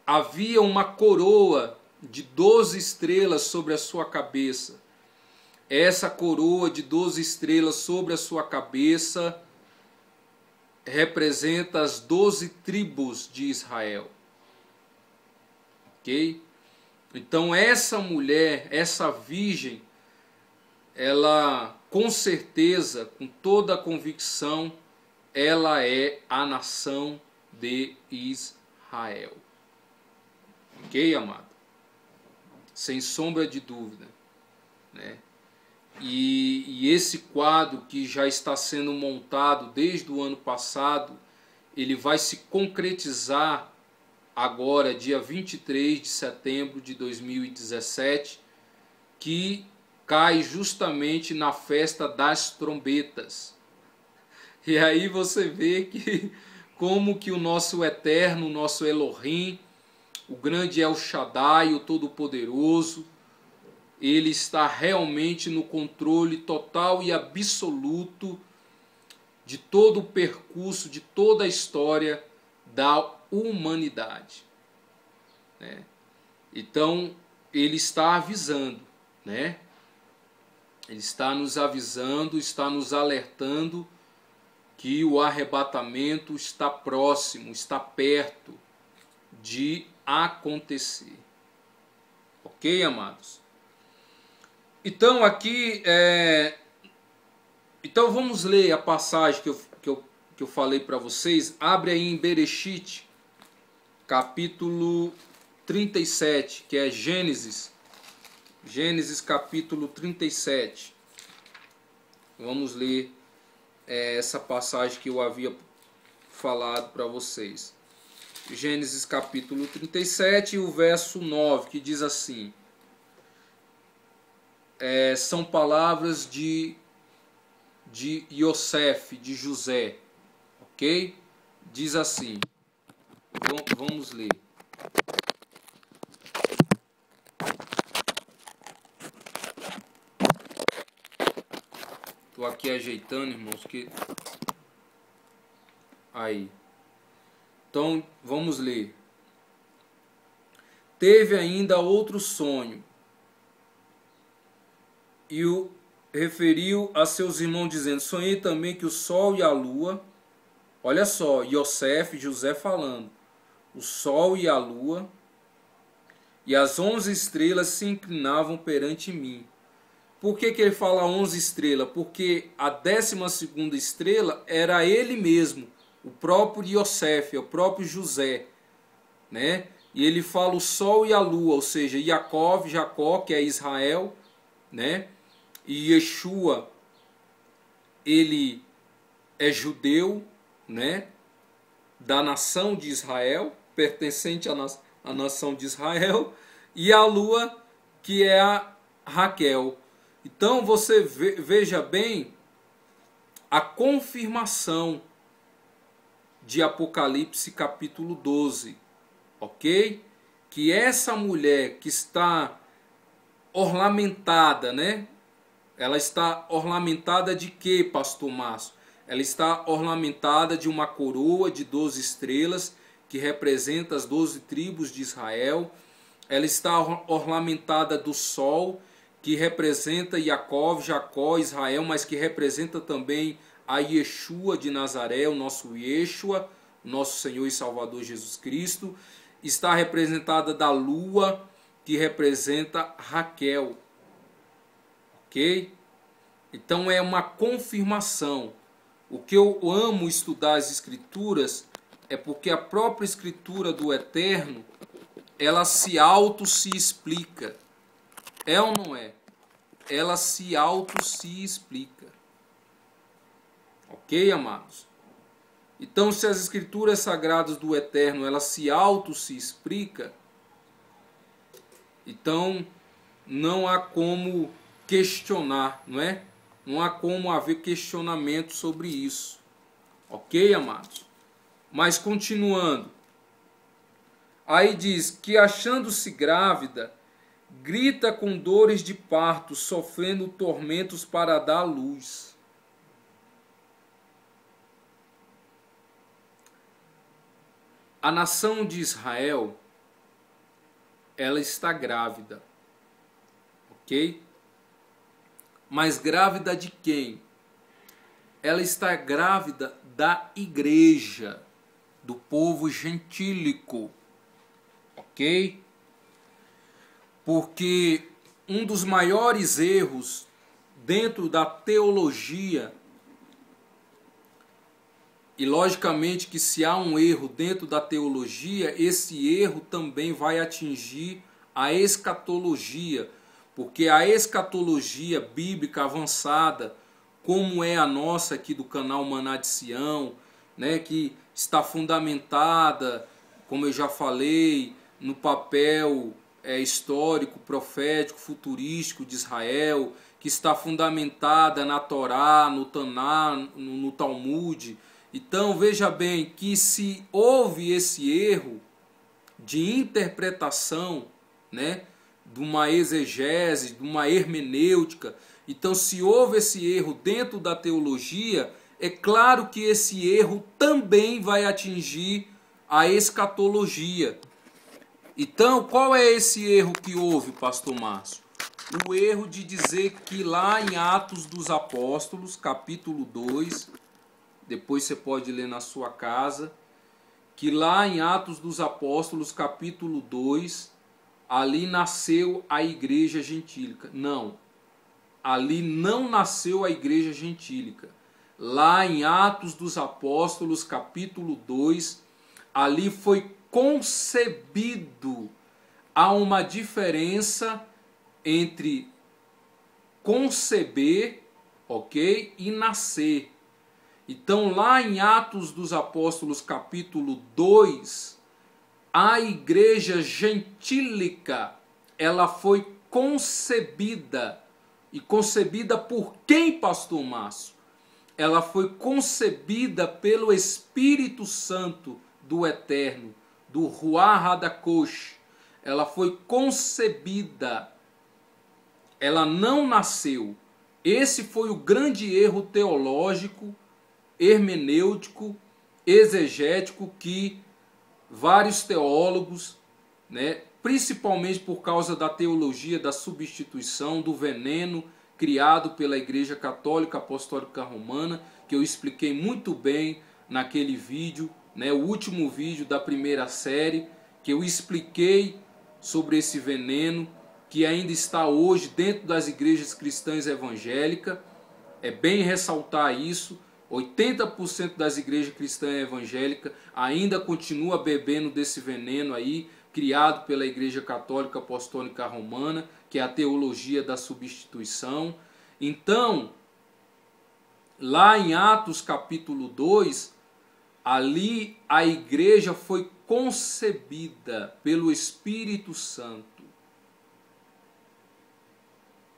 Havia uma coroa de 12 estrelas sobre a sua cabeça. Essa coroa de 12 estrelas sobre a sua cabeça representa as 12 tribos de Israel. Ok? Então essa mulher, essa virgem, ela com certeza, com toda a convicção, ela é a nação de Israel. Ok, amado? Sem sombra de dúvida, né? E esse quadro que já está sendo montado desde o ano passado, ele vai se concretizar agora, dia 23 de setembro de 2017, que cai justamente na festa das trombetas. E aí você vê que como que o nosso Eterno, o nosso Elohim, o grande El Shaddai, o Todo-Poderoso, ele está realmente no controle total e absoluto de todo o percurso, de toda a história da humanidade, né? Então, ele está avisando, né? Ele está nos avisando, está nos alertando que o arrebatamento está próximo, está perto de acontecer. Ok, amados? Então aqui, então vamos ler a passagem que que eu falei para vocês, abre aí em Bereshit, capítulo 37, que é Gênesis. Gênesis capítulo 37. Vamos ler essa passagem que eu havia falado para vocês. Gênesis capítulo 37 e o verso 9, que diz assim. São palavras de Yosef, de José. Ok? Diz assim. Vamos ler. Estou aqui ajeitando, irmãos, que... Aí. Então, vamos ler. Teve ainda outro sonho, e o referiu a seus irmãos, dizendo: sonhei também que o sol e a lua... Olha só, Yosef, José falando. O sol e a lua e as 11 estrelas se inclinavam perante mim. Por que ele fala 11 estrelas? Porque a 12ª estrela era ele mesmo, o próprio Yosef, o próprio José, né? E ele fala o sol e a lua, ou seja, Jacó, que é Israel, né? E Yeshua, ele é judeu, né? Da nação de Israel, pertencente à nação de Israel, e a lua, que é a Raquel. Então você veja bem a confirmação de Apocalipse capítulo 12, ok? Que essa mulher que está ornamentada, né? Ela está ornamentada de quê, pastor Márcio? Ela está ornamentada de uma coroa de 12 estrelas, que representa as 12 tribos de Israel. Ela está ornamentada do sol, que representa Jacó, Israel, mas que representa também a Yeshua de Nazaré, o nosso Yeshua, nosso Senhor e Salvador Jesus Cristo. Está representada da lua, que representa Raquel. Ok? Então é uma confirmação. O que eu amo estudar as Escrituras é porque a própria Escritura do Eterno, ela se explica. É ou não é? Ela se explica. Ok, amados? Então, se as Escrituras Sagradas do Eterno, ela se explica, então não há como questionar, não é? Não há como haver questionamento sobre isso. Ok, amados? Mas continuando. Aí diz que, achando-se grávida, grita com dores de parto, sofrendo tormentos para dar luz. A nação de Israel, ela está grávida. Ok? Mas grávida de quem? Ela está grávida da igreja, do povo gentílico. Ok? Porque um dos maiores erros dentro da teologia, e logicamente que se há um erro dentro da teologia, esse erro também vai atingir a escatologia, porque a escatologia bíblica avançada, como é a nossa aqui do canal Maná de Sião, né, que está fundamentada, como eu já falei, no papel histórico, profético, futurístico de Israel, que está fundamentada na Torá, no Taná, no Talmud. Então veja bem que se houve esse erro de interpretação, né, de uma exegese, de uma hermenêutica, então se houve esse erro dentro da teologia, é claro que esse erro também vai atingir a escatologia. Então, qual é esse erro que houve, pastor Márcio? O erro de dizer que lá em Atos dos Apóstolos, capítulo 2, depois você pode ler na sua casa, que lá em Atos dos Apóstolos, capítulo 2, ali nasceu a igreja gentílica. Não, ali não nasceu a igreja gentílica. lá em Atos dos Apóstolos, capítulo 2, ali foi concebido. Há uma diferença entre conceber, ok, e nascer. Então, lá em Atos dos Apóstolos, capítulo 2, a igreja gentílica, ela foi concebida. E concebida por quem, pastor Márcio? Ela foi concebida pelo Espírito Santo do Eterno, do Ruach HaKodesh. Ela foi concebida. Ela não nasceu. Esse foi o grande erro teológico, hermenêutico, exegético que vários teólogos, né, principalmente por causa da teologia da substituição, do veneno criado pela Igreja Católica Apostólica Romana, que eu expliquei muito bem naquele vídeo, né, o último vídeo da primeira série, que eu expliquei sobre esse veneno que ainda está hoje dentro das igrejas cristãs evangélicas. É bem ressaltar isso. 80% das igrejas cristãs evangélicas ainda continua bebendo desse veneno aí, criado pela Igreja Católica Apostólica Romana, que é a teologia da substituição. Então, lá em Atos capítulo 2, ali a igreja foi concebida pelo Espírito Santo.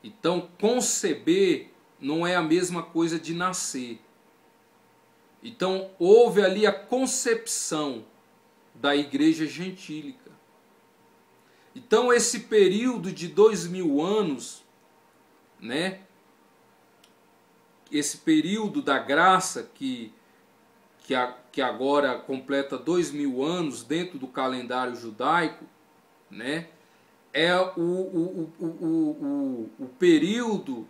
Então, conceber não é a mesma coisa de nascer. Então, houve ali a concepção da igreja gentílica. Então, esse período de 2000 anos, né? Esse período da graça que agora completa 2000 anos dentro do calendário judaico, né? É o período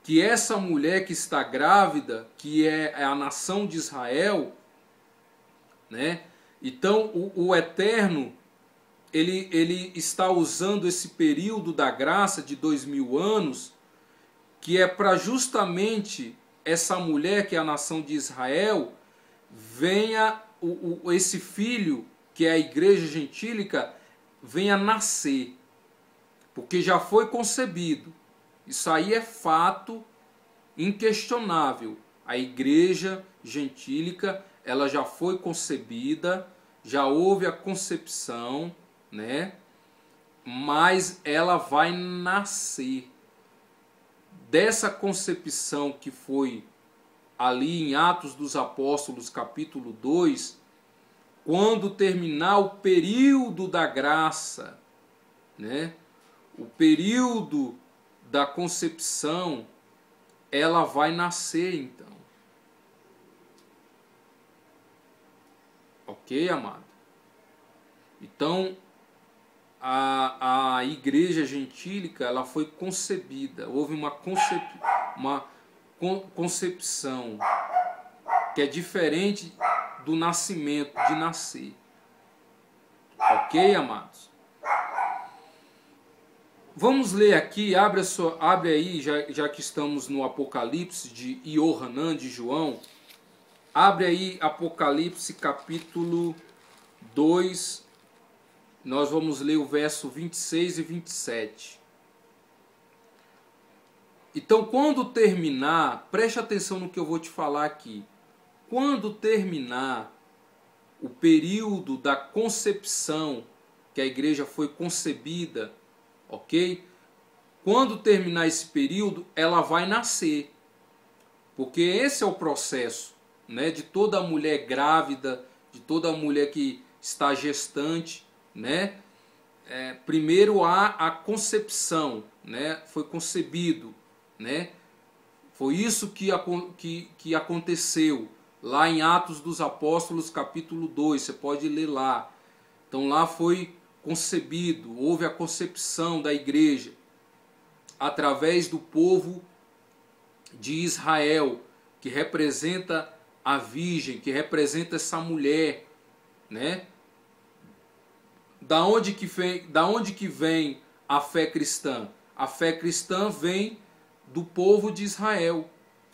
que essa mulher que está grávida, que é a nação de Israel, né? Então o Eterno, ele está usando esse período da graça de 2000 anos, que é para justamente essa mulher, que é a nação de Israel, venha esse filho, que é a igreja gentílica, venha nascer, porque já foi concebido. Isso aí é fato inquestionável. A igreja gentílica, ela já foi concebida, já houve a concepção, né? Mas ela vai nascer. Dessa concepção que foi ali em Atos dos Apóstolos, capítulo 2, quando terminar o período da graça, né? O período da concepção, ela vai nascer então. Ok, amado? Então, a igreja gentílica, ela foi concebida. Houve uma concepção que é diferente do nascimento, de nascer. Ok, amados? Vamos ler aqui, abre aí, já que estamos no Apocalipse de Iohanan, de João. Abre aí Apocalipse capítulo 2, nós vamos ler o verso 26 e 27. Então, quando terminar, preste atenção no que eu vou te falar aqui. Quando terminar o período da concepção, que a igreja foi concebida, ok? Quando terminar esse período, ela vai nascer. Porque esse é o processo, né, de toda mulher grávida, de toda mulher que está gestante, né? Primeiro há a concepção, né? Foi concebido, né? Foi isso que aconteceu lá em Atos dos Apóstolos, capítulo 2, você pode ler lá. Então lá foi concebido, houve a concepção da igreja através do povo de Israel, que representa a virgem, que representa essa mulher, né? Da onde que vem a fé cristã? A fé cristã vem do povo de Israel.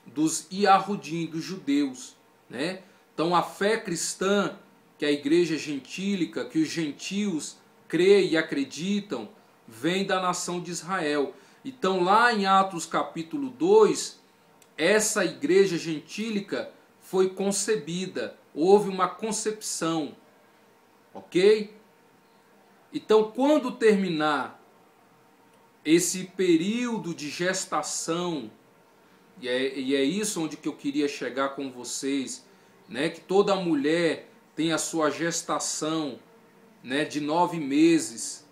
dos Yahudim, dos judeus, né? Então a fé cristã, que é a igreja gentílica, que os gentios creem e acreditam, vem da nação de Israel. Então lá em Atos capítulo 2, essa igreja gentílica foi concebida, houve uma concepção, ok? Então quando terminar esse período de gestação, e é isso onde que eu queria chegar com vocês, né? Que toda mulher tem a sua gestação, né, de 9 meses,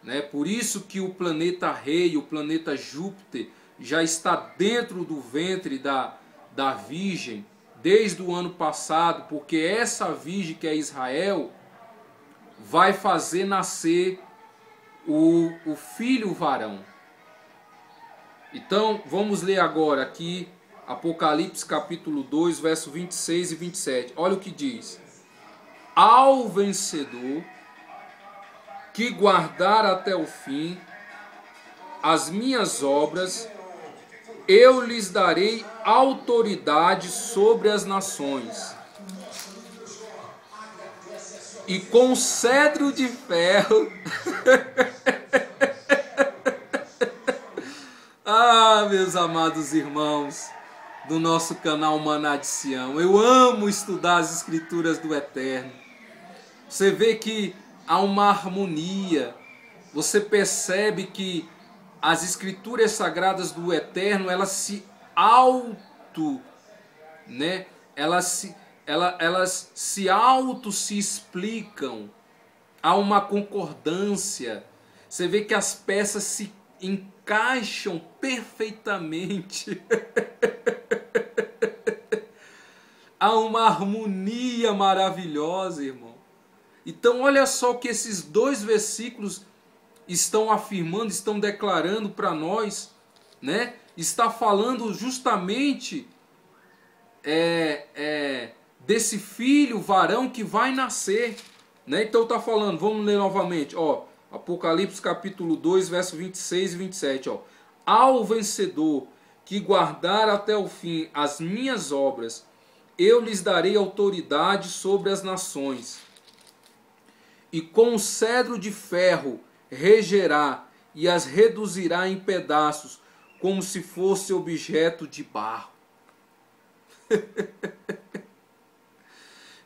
né? Por isso que o planeta Rei, o planeta Júpiter, já está dentro do ventre da Virgem desde o ano passado, porque essa Virgem que é Israel vai fazer nascer o filho varão. Então, vamos ler agora aqui Apocalipse capítulo 2, verso 26 e 27. Olha o que diz. Ao vencedor que guardar até o fim as minhas obras, eu lhes darei autoridade sobre as nações. E com cetro de ferro... Ah, meus amados irmãos do nosso canal Maná de Sião, eu amo estudar as escrituras do Eterno. Você vê que há uma harmonia, você percebe que as escrituras sagradas do Eterno, elas se né? Elas se explicam, há uma concordância. Você vê que as peças se encaixam perfeitamente. Há uma harmonia maravilhosa, irmão. Então olha só o que esses dois versículos estão afirmando, estão declarando para nós, né? Está falando justamente desse filho varão que vai nascer, né? Então está falando, vamos ler novamente, ó. Apocalipse capítulo 2, verso 26 e 27, ó. Ao vencedor que guardar até o fim as minhas obras, eu lhes darei autoridade sobre as nações. E com o cedro de ferro regerá e as reduzirá em pedaços, como se fosse objeto de barro.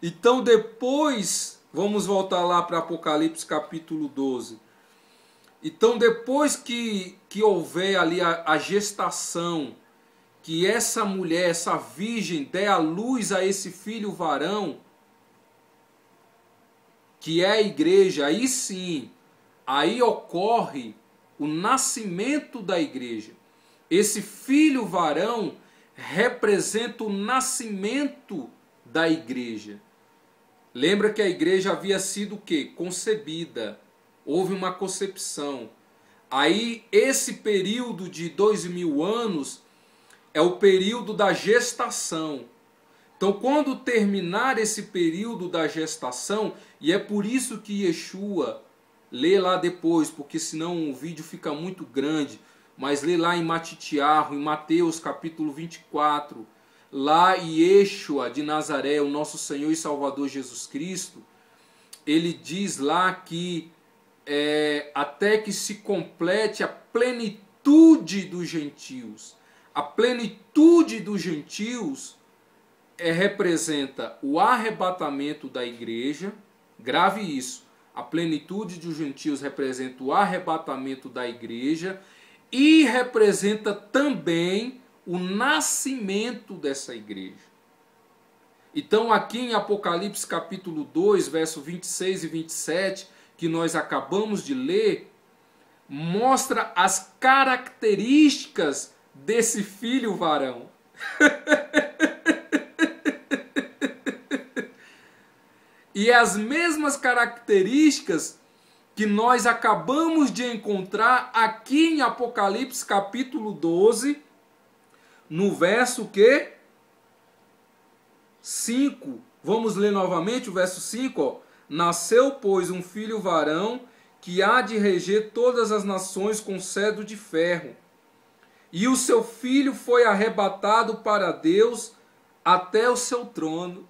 Então depois, vamos voltar lá para Apocalipse capítulo 12. Então depois que houver ali a gestação, que essa mulher, essa virgem, der à luz a esse filho varão, que é a igreja, aí sim, aí ocorre o nascimento da igreja. Esse filho varão representa o nascimento da igreja. Lembra que a igreja havia sido o quê? Concebida. Houve uma concepção. Aí esse período de 2000 anos é o período da gestação. Então quando terminar esse período da gestação, e é por isso que Yeshua, lê lá depois, porque senão o vídeo fica muito grande, mas lê lá em Matitiarro, em Mateus capítulo 24, lá Yeshua de Nazaré, o nosso Senhor e Salvador Jesus Cristo, ele diz lá que até que se complete a plenitude dos gentios. A plenitude dos gentios representa o arrebatamento da igreja. Grave isso. A plenitude dos gentios representa o arrebatamento da igreja e representa também o nascimento dessa igreja. Então aqui em Apocalipse capítulo 2, verso 26 e 27, que nós acabamos de ler, mostra as características desse filho varão. E as mesmas características que nós acabamos de encontrar aqui em Apocalipse capítulo 12, no verso que? 5. Vamos ler novamente o verso 5, ó. Nasceu, pois, um filho varão que há de reger todas as nações com cetro de ferro. e o seu filho foi arrebatado para Deus até o seu trono.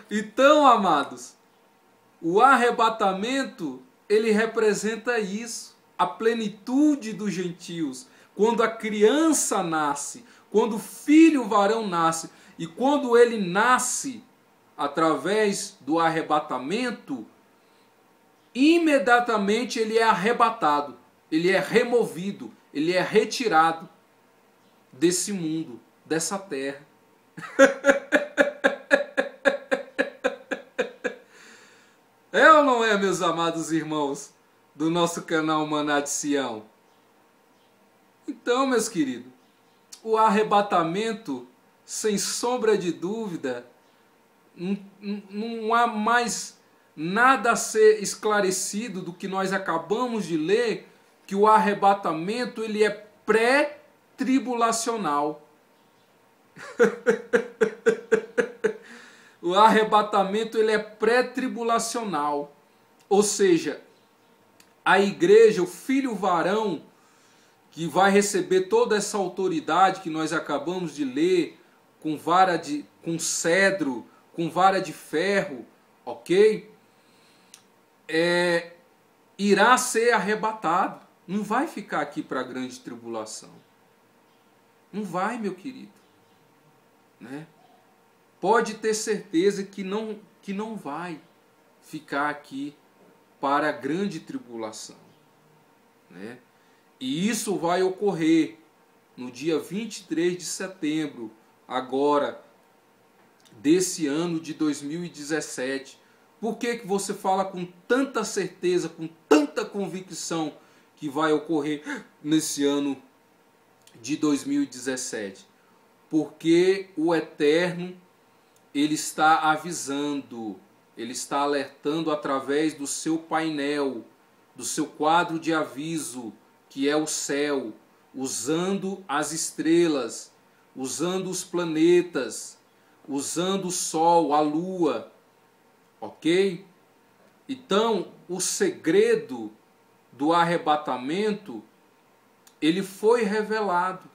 Então, amados, o arrebatamento, ele representa isso, a plenitude dos gentios. Quando a criança nasce, quando o filho varão nasce, e quando ele nasce através do arrebatamento, imediatamente ele é arrebatado, ele é removido, ele é retirado desse mundo, dessa terra. É ou não é, meus amados irmãos do nosso canal Maná de Sião? Então, meus queridos, o arrebatamento, sem sombra de dúvida, não há mais nada a ser esclarecido do que nós acabamos de ler, que o arrebatamento ele é pré-tribulacional. O arrebatamento ele é pré-tribulacional, ou seja, a igreja, o filho varão, que vai receber toda essa autoridade que nós acabamos de ler, com cedro, com vara de ferro, ok? Irá ser arrebatado, não vai ficar aqui para a grande tribulação. Não vai, meu querido, né? Pode ter certeza que não vai ficar aqui para a grande tribulação, né? E isso vai ocorrer no dia 23 de setembro, agora, desse ano de 2017. Por que você fala com tanta certeza, com tanta convicção que vai ocorrer nesse ano de 2017? Porque o Eterno, ele está avisando, ele está alertando através do seu painel, do seu quadro de aviso, que é o céu, usando as estrelas, usando os planetas, usando o sol, a lua, ok? Então, o segredo do arrebatamento, ele foi revelado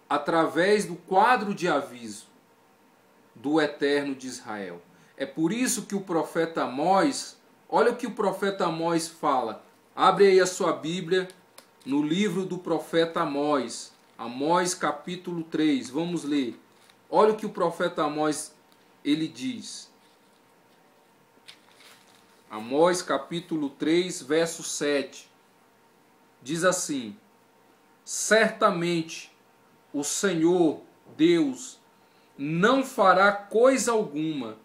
através do quadro de aviso do Eterno de Israel. É por isso que o profeta Amós, olha o que o profeta Amós fala. Abre aí a sua Bíblia no livro do profeta Amós. Amós capítulo 3, vamos ler. Olha o que o profeta Amós, ele diz. Amós capítulo 3, verso 7. Diz assim: certamente o Senhor Deus não fará coisa alguma.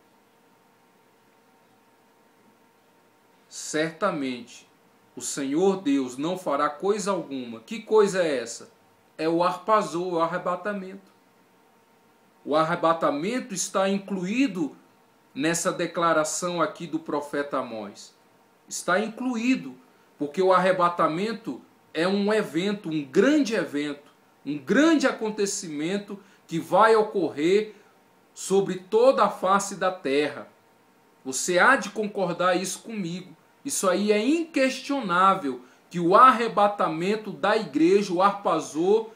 Certamente o Senhor Deus não fará coisa alguma. Que coisa é essa? É o harpazô, o arrebatamento. O arrebatamento está incluído nessa declaração aqui do profeta Amós. Está incluído, porque o arrebatamento é um evento, um grande acontecimento que vai ocorrer sobre toda a face da terra. Você há de concordar isso comigo. Isso aí é inquestionável, que o arrebatamento da igreja, o harpazô,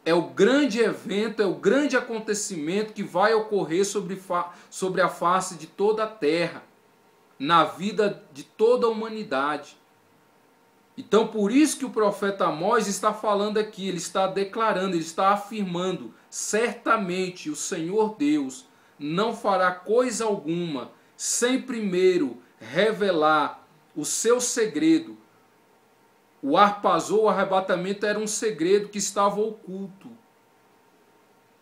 é o grande evento, é o grande acontecimento que vai ocorrer sobre a face de toda a terra, na vida de toda a humanidade. Então, por isso que o profeta Amós está falando aqui, ele está declarando, ele está afirmando: certamente o Senhor Deus não fará coisa alguma sem primeiro revelar o seu segredo. O harpazô, o arrebatamento, era um segredo que estava oculto.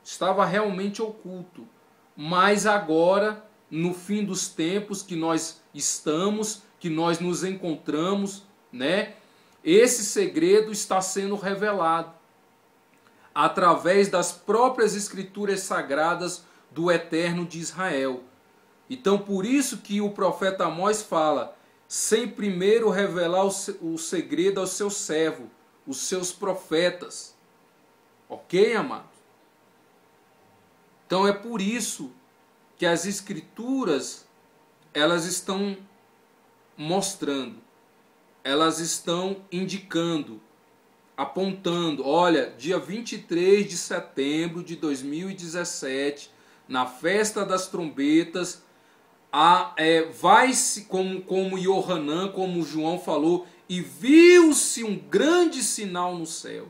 Estava realmente oculto. Mas agora, no fim dos tempos que nós estamos, que nós nos encontramos, né? Esse segredo está sendo revelado através das próprias escrituras sagradas do Eterno de Israel. Então, por isso que o profeta Amós fala: sem primeiro revelar o segredo ao seu servo, os seus profetas. Ok, amado? Então é por isso que as escrituras, elas estão mostrando, elas estão indicando, apontando, olha, dia 23 de setembro de 2017, na festa das trombetas, vai-se, como Yohanan, como João falou, e viu-se um grande sinal no céu.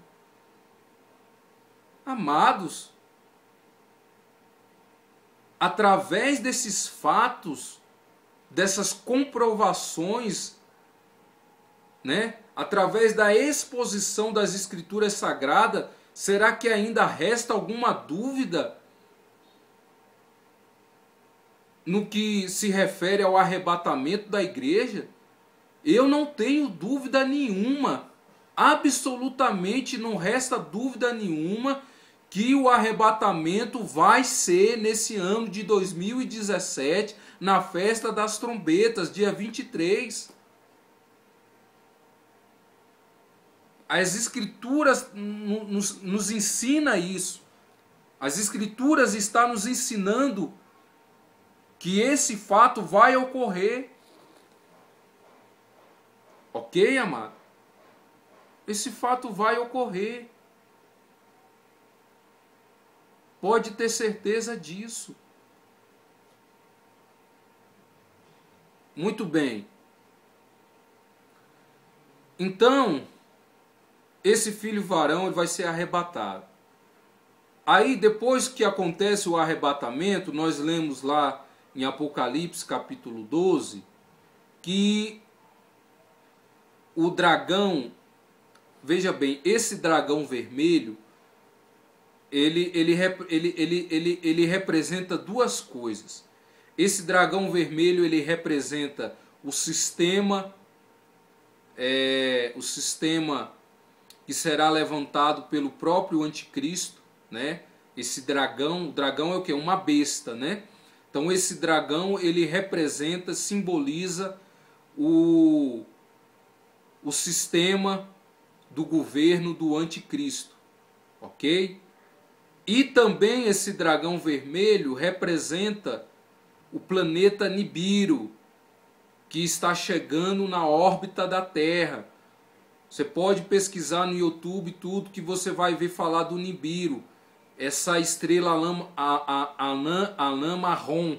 Amados, através desses fatos, dessas comprovações, né, através da exposição das Escrituras Sagradas, será que ainda resta alguma dúvida no que se refere ao arrebatamento da igreja? Eu não tenho dúvida nenhuma, absolutamente não resta dúvida nenhuma que o arrebatamento vai ser nesse ano de 2017, na festa das trombetas, dia 23. As Escrituras nos ensina isso. As Escrituras estão nos ensinando que esse fato vai ocorrer. Ok, amado? Esse fato vai ocorrer. Pode ter certeza disso. Muito bem. Então, esse filho varão ele vai ser arrebatado. Aí, depois que acontece o arrebatamento, nós lemos lá em Apocalipse capítulo 12, que o dragão, veja bem, esse dragão vermelho, ele representa duas coisas. Esse dragão vermelho, ele representa o sistema que será levantado pelo próprio anticristo, né? Esse dragão, o dragão é o que? Uma besta, né? Então esse dragão, ele representa, simboliza o sistema do governo do anticristo, ok? E também esse dragão vermelho representa o planeta Nibiru, que está chegando na órbita da Terra. Você pode pesquisar no YouTube tudo que você vai ver falar do Nibiru, essa estrela anã marrom,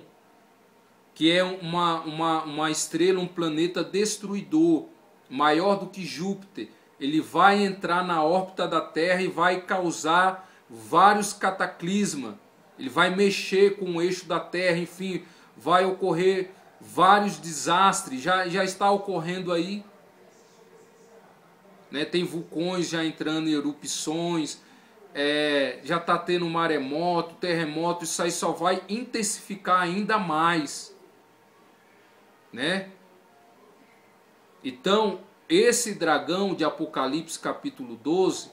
que é uma estrela, um planeta destruidor, maior do que Júpiter. Ele vai entrar na órbita da Terra e vai causar vários cataclismas. Ele vai mexer com o eixo da Terra, enfim, vai ocorrer vários desastres. Já está ocorrendo aí, né? Tem vulcões já entrando em erupções, já está tendo maremoto, terremoto. Isso aí só vai intensificar ainda mais, né? Então, esse dragão de Apocalipse capítulo 12,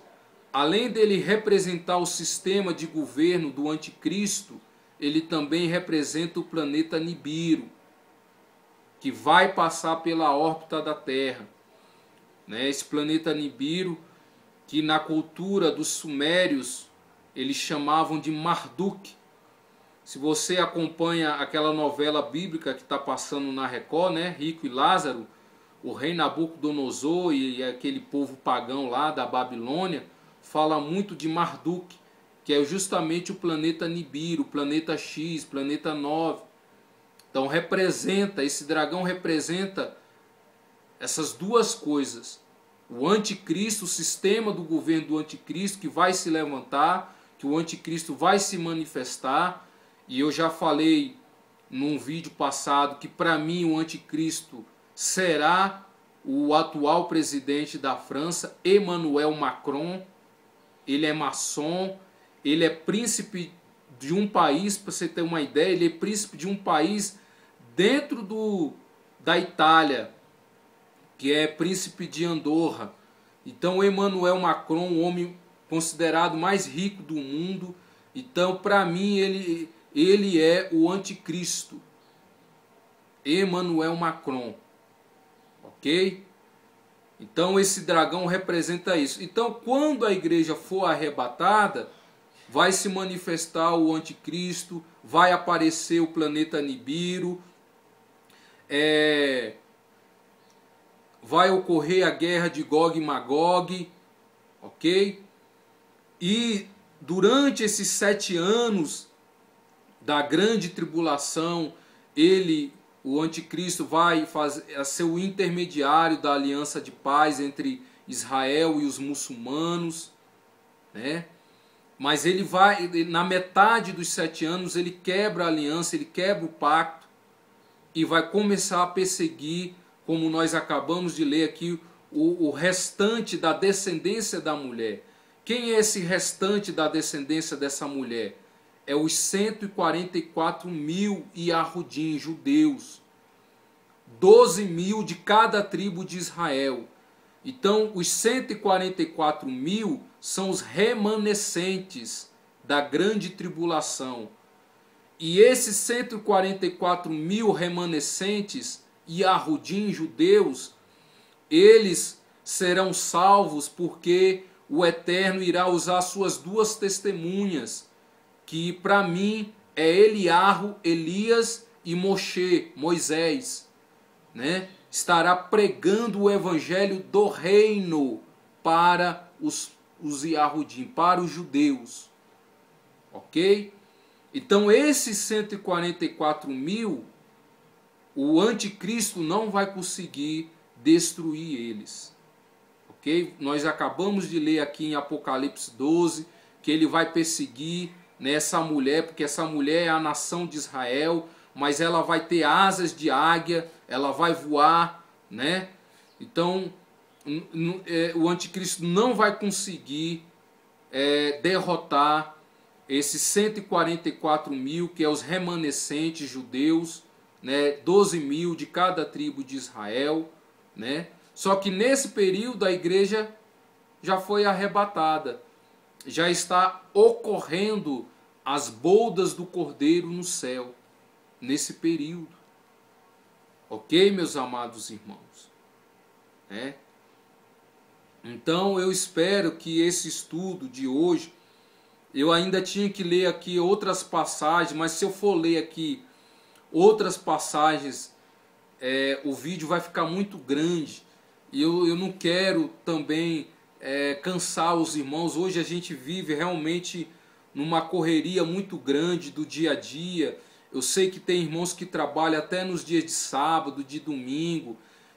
além dele representar o sistema de governo do anticristo, ele também representa o planeta Nibiru, que vai passar pela órbita da Terra, né? Esse planeta Nibiru, que na cultura dos sumérios eles chamavam de Marduk. Se você acompanha aquela novela bíblica que está passando na Record, né? Rico e Lázaro, o rei Nabucodonosor e aquele povo pagão lá da Babilônia, fala muito de Marduk, que é justamente o planeta Nibiru, o planeta X, planeta 9. Então esse dragão representa essas duas coisas. O anticristo, o sistema do governo do anticristo que vai se levantar, que o anticristo vai se manifestar. E eu já falei num vídeo passado que para mim o anticristo será o atual presidente da França, Emmanuel Macron. Ele é maçom, ele é príncipe de um país, para você ter uma ideia, ele é príncipe de um país dentro da Itália, que é príncipe de Andorra. Então Emmanuel Macron, o homem considerado mais rico do mundo, então para mim ele é o anticristo, Emmanuel Macron, ok? Então esse dragão representa isso. Então quando a igreja for arrebatada, vai se manifestar o anticristo, vai aparecer o planeta Nibiru, vai ocorrer a guerra de Gog e Magog, ok? E durante esses 7 anos da grande tribulação, o anticristo, vai ser o intermediário da aliança de paz entre Israel e os muçulmanos, né? Mas ele vai, na metade dos 7 anos, ele quebra a aliança, ele quebra o pacto e vai começar a perseguir, como nós acabamos de ler aqui, o restante da descendência da mulher. Quem é esse restante da descendência dessa mulher? É os 144 mil Yahudim, judeus. 12 mil de cada tribo de Israel. Então, os 144 mil são os remanescentes da grande tribulação. E esses 144 mil remanescentes, Yahudim, judeus, eles serão salvos porque o Eterno irá usar suas 2 testemunhas, que para mim é Eliarro, Elias e Moshe, Moisés, né? Estará pregando o evangelho do reino para os Yahudim, para os judeus, ok? Então esses 144 mil, o anticristo não vai conseguir destruir eles, ok? Nós acabamos de ler aqui em Apocalipse 12 que ele vai perseguir, né, essa mulher, porque essa mulher é a nação de Israel, mas ela vai ter asas de águia, ela vai voar, né? Então o anticristo não vai conseguir derrotar esses 144 mil, que é os remanescentes judeus, né? 12 mil de cada tribo de Israel, né? Só que nesse período a igreja já foi arrebatada, já está ocorrendo as bodas do Cordeiro no céu, nesse período. Ok, meus amados irmãos? Então eu espero que esse estudo de hoje, eu ainda tinha que ler aqui outras passagens, mas se eu for ler aqui outras passagens, o vídeo vai ficar muito grande. E eu não quero também cansar os irmãos. Hoje a gente vive realmente numa correria muito grande do dia a dia. Eu sei que tem irmãos que trabalham até nos dias de sábado, de domingo,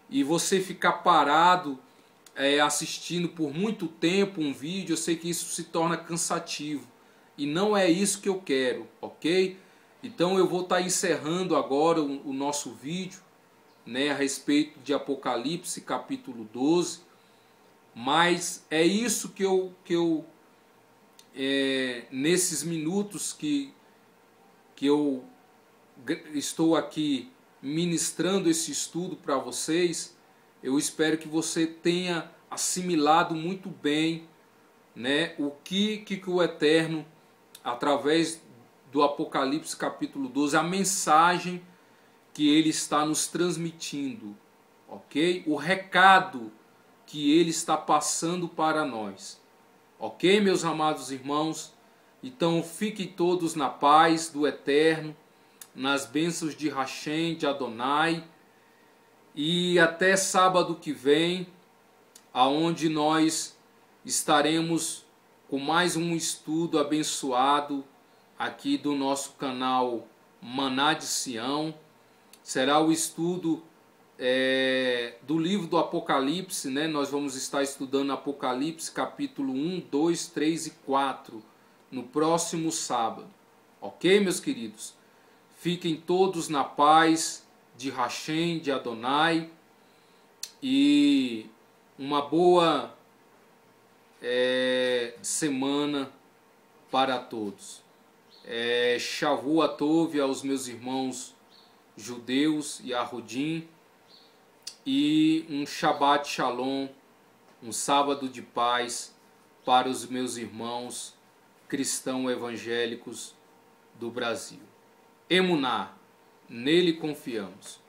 e você ficar parado assistindo por muito tempo um vídeo, eu sei que isso se torna cansativo. E não é isso que eu quero, ok? Então eu vou estar encerrando agora o nosso vídeo, né, a respeito de Apocalipse capítulo 12. Mas é isso que eu nesses minutos que eu estou aqui ministrando esse estudo para vocês, eu espero que você tenha assimilado muito bem, né, o que o Eterno, através do Apocalipse capítulo 12, a mensagem que ele está nos transmitindo, ok? O recado que ele está passando para nós, ok, meus amados irmãos? Então fiquem todos na paz do Eterno, nas bênçãos de Hashem, de Adonai, e até sábado que vem, aonde nós estaremos com mais um estudo abençoado aqui do nosso canal Maná de Sião. Será o estudo do livro do Apocalipse, né? Nós vamos estar estudando Apocalipse capítulo 1, 2, 3 e 4 no próximo sábado. Ok, meus queridos? Fiquem todos na paz de Hashem, de Adonai, e uma boa semana para todos. Shavu Atov aos meus irmãos judeus e Yahudim, e um Shabbat Shalom, um sábado de paz para os meus irmãos cristãos evangélicos do Brasil. Emuná, nele confiamos.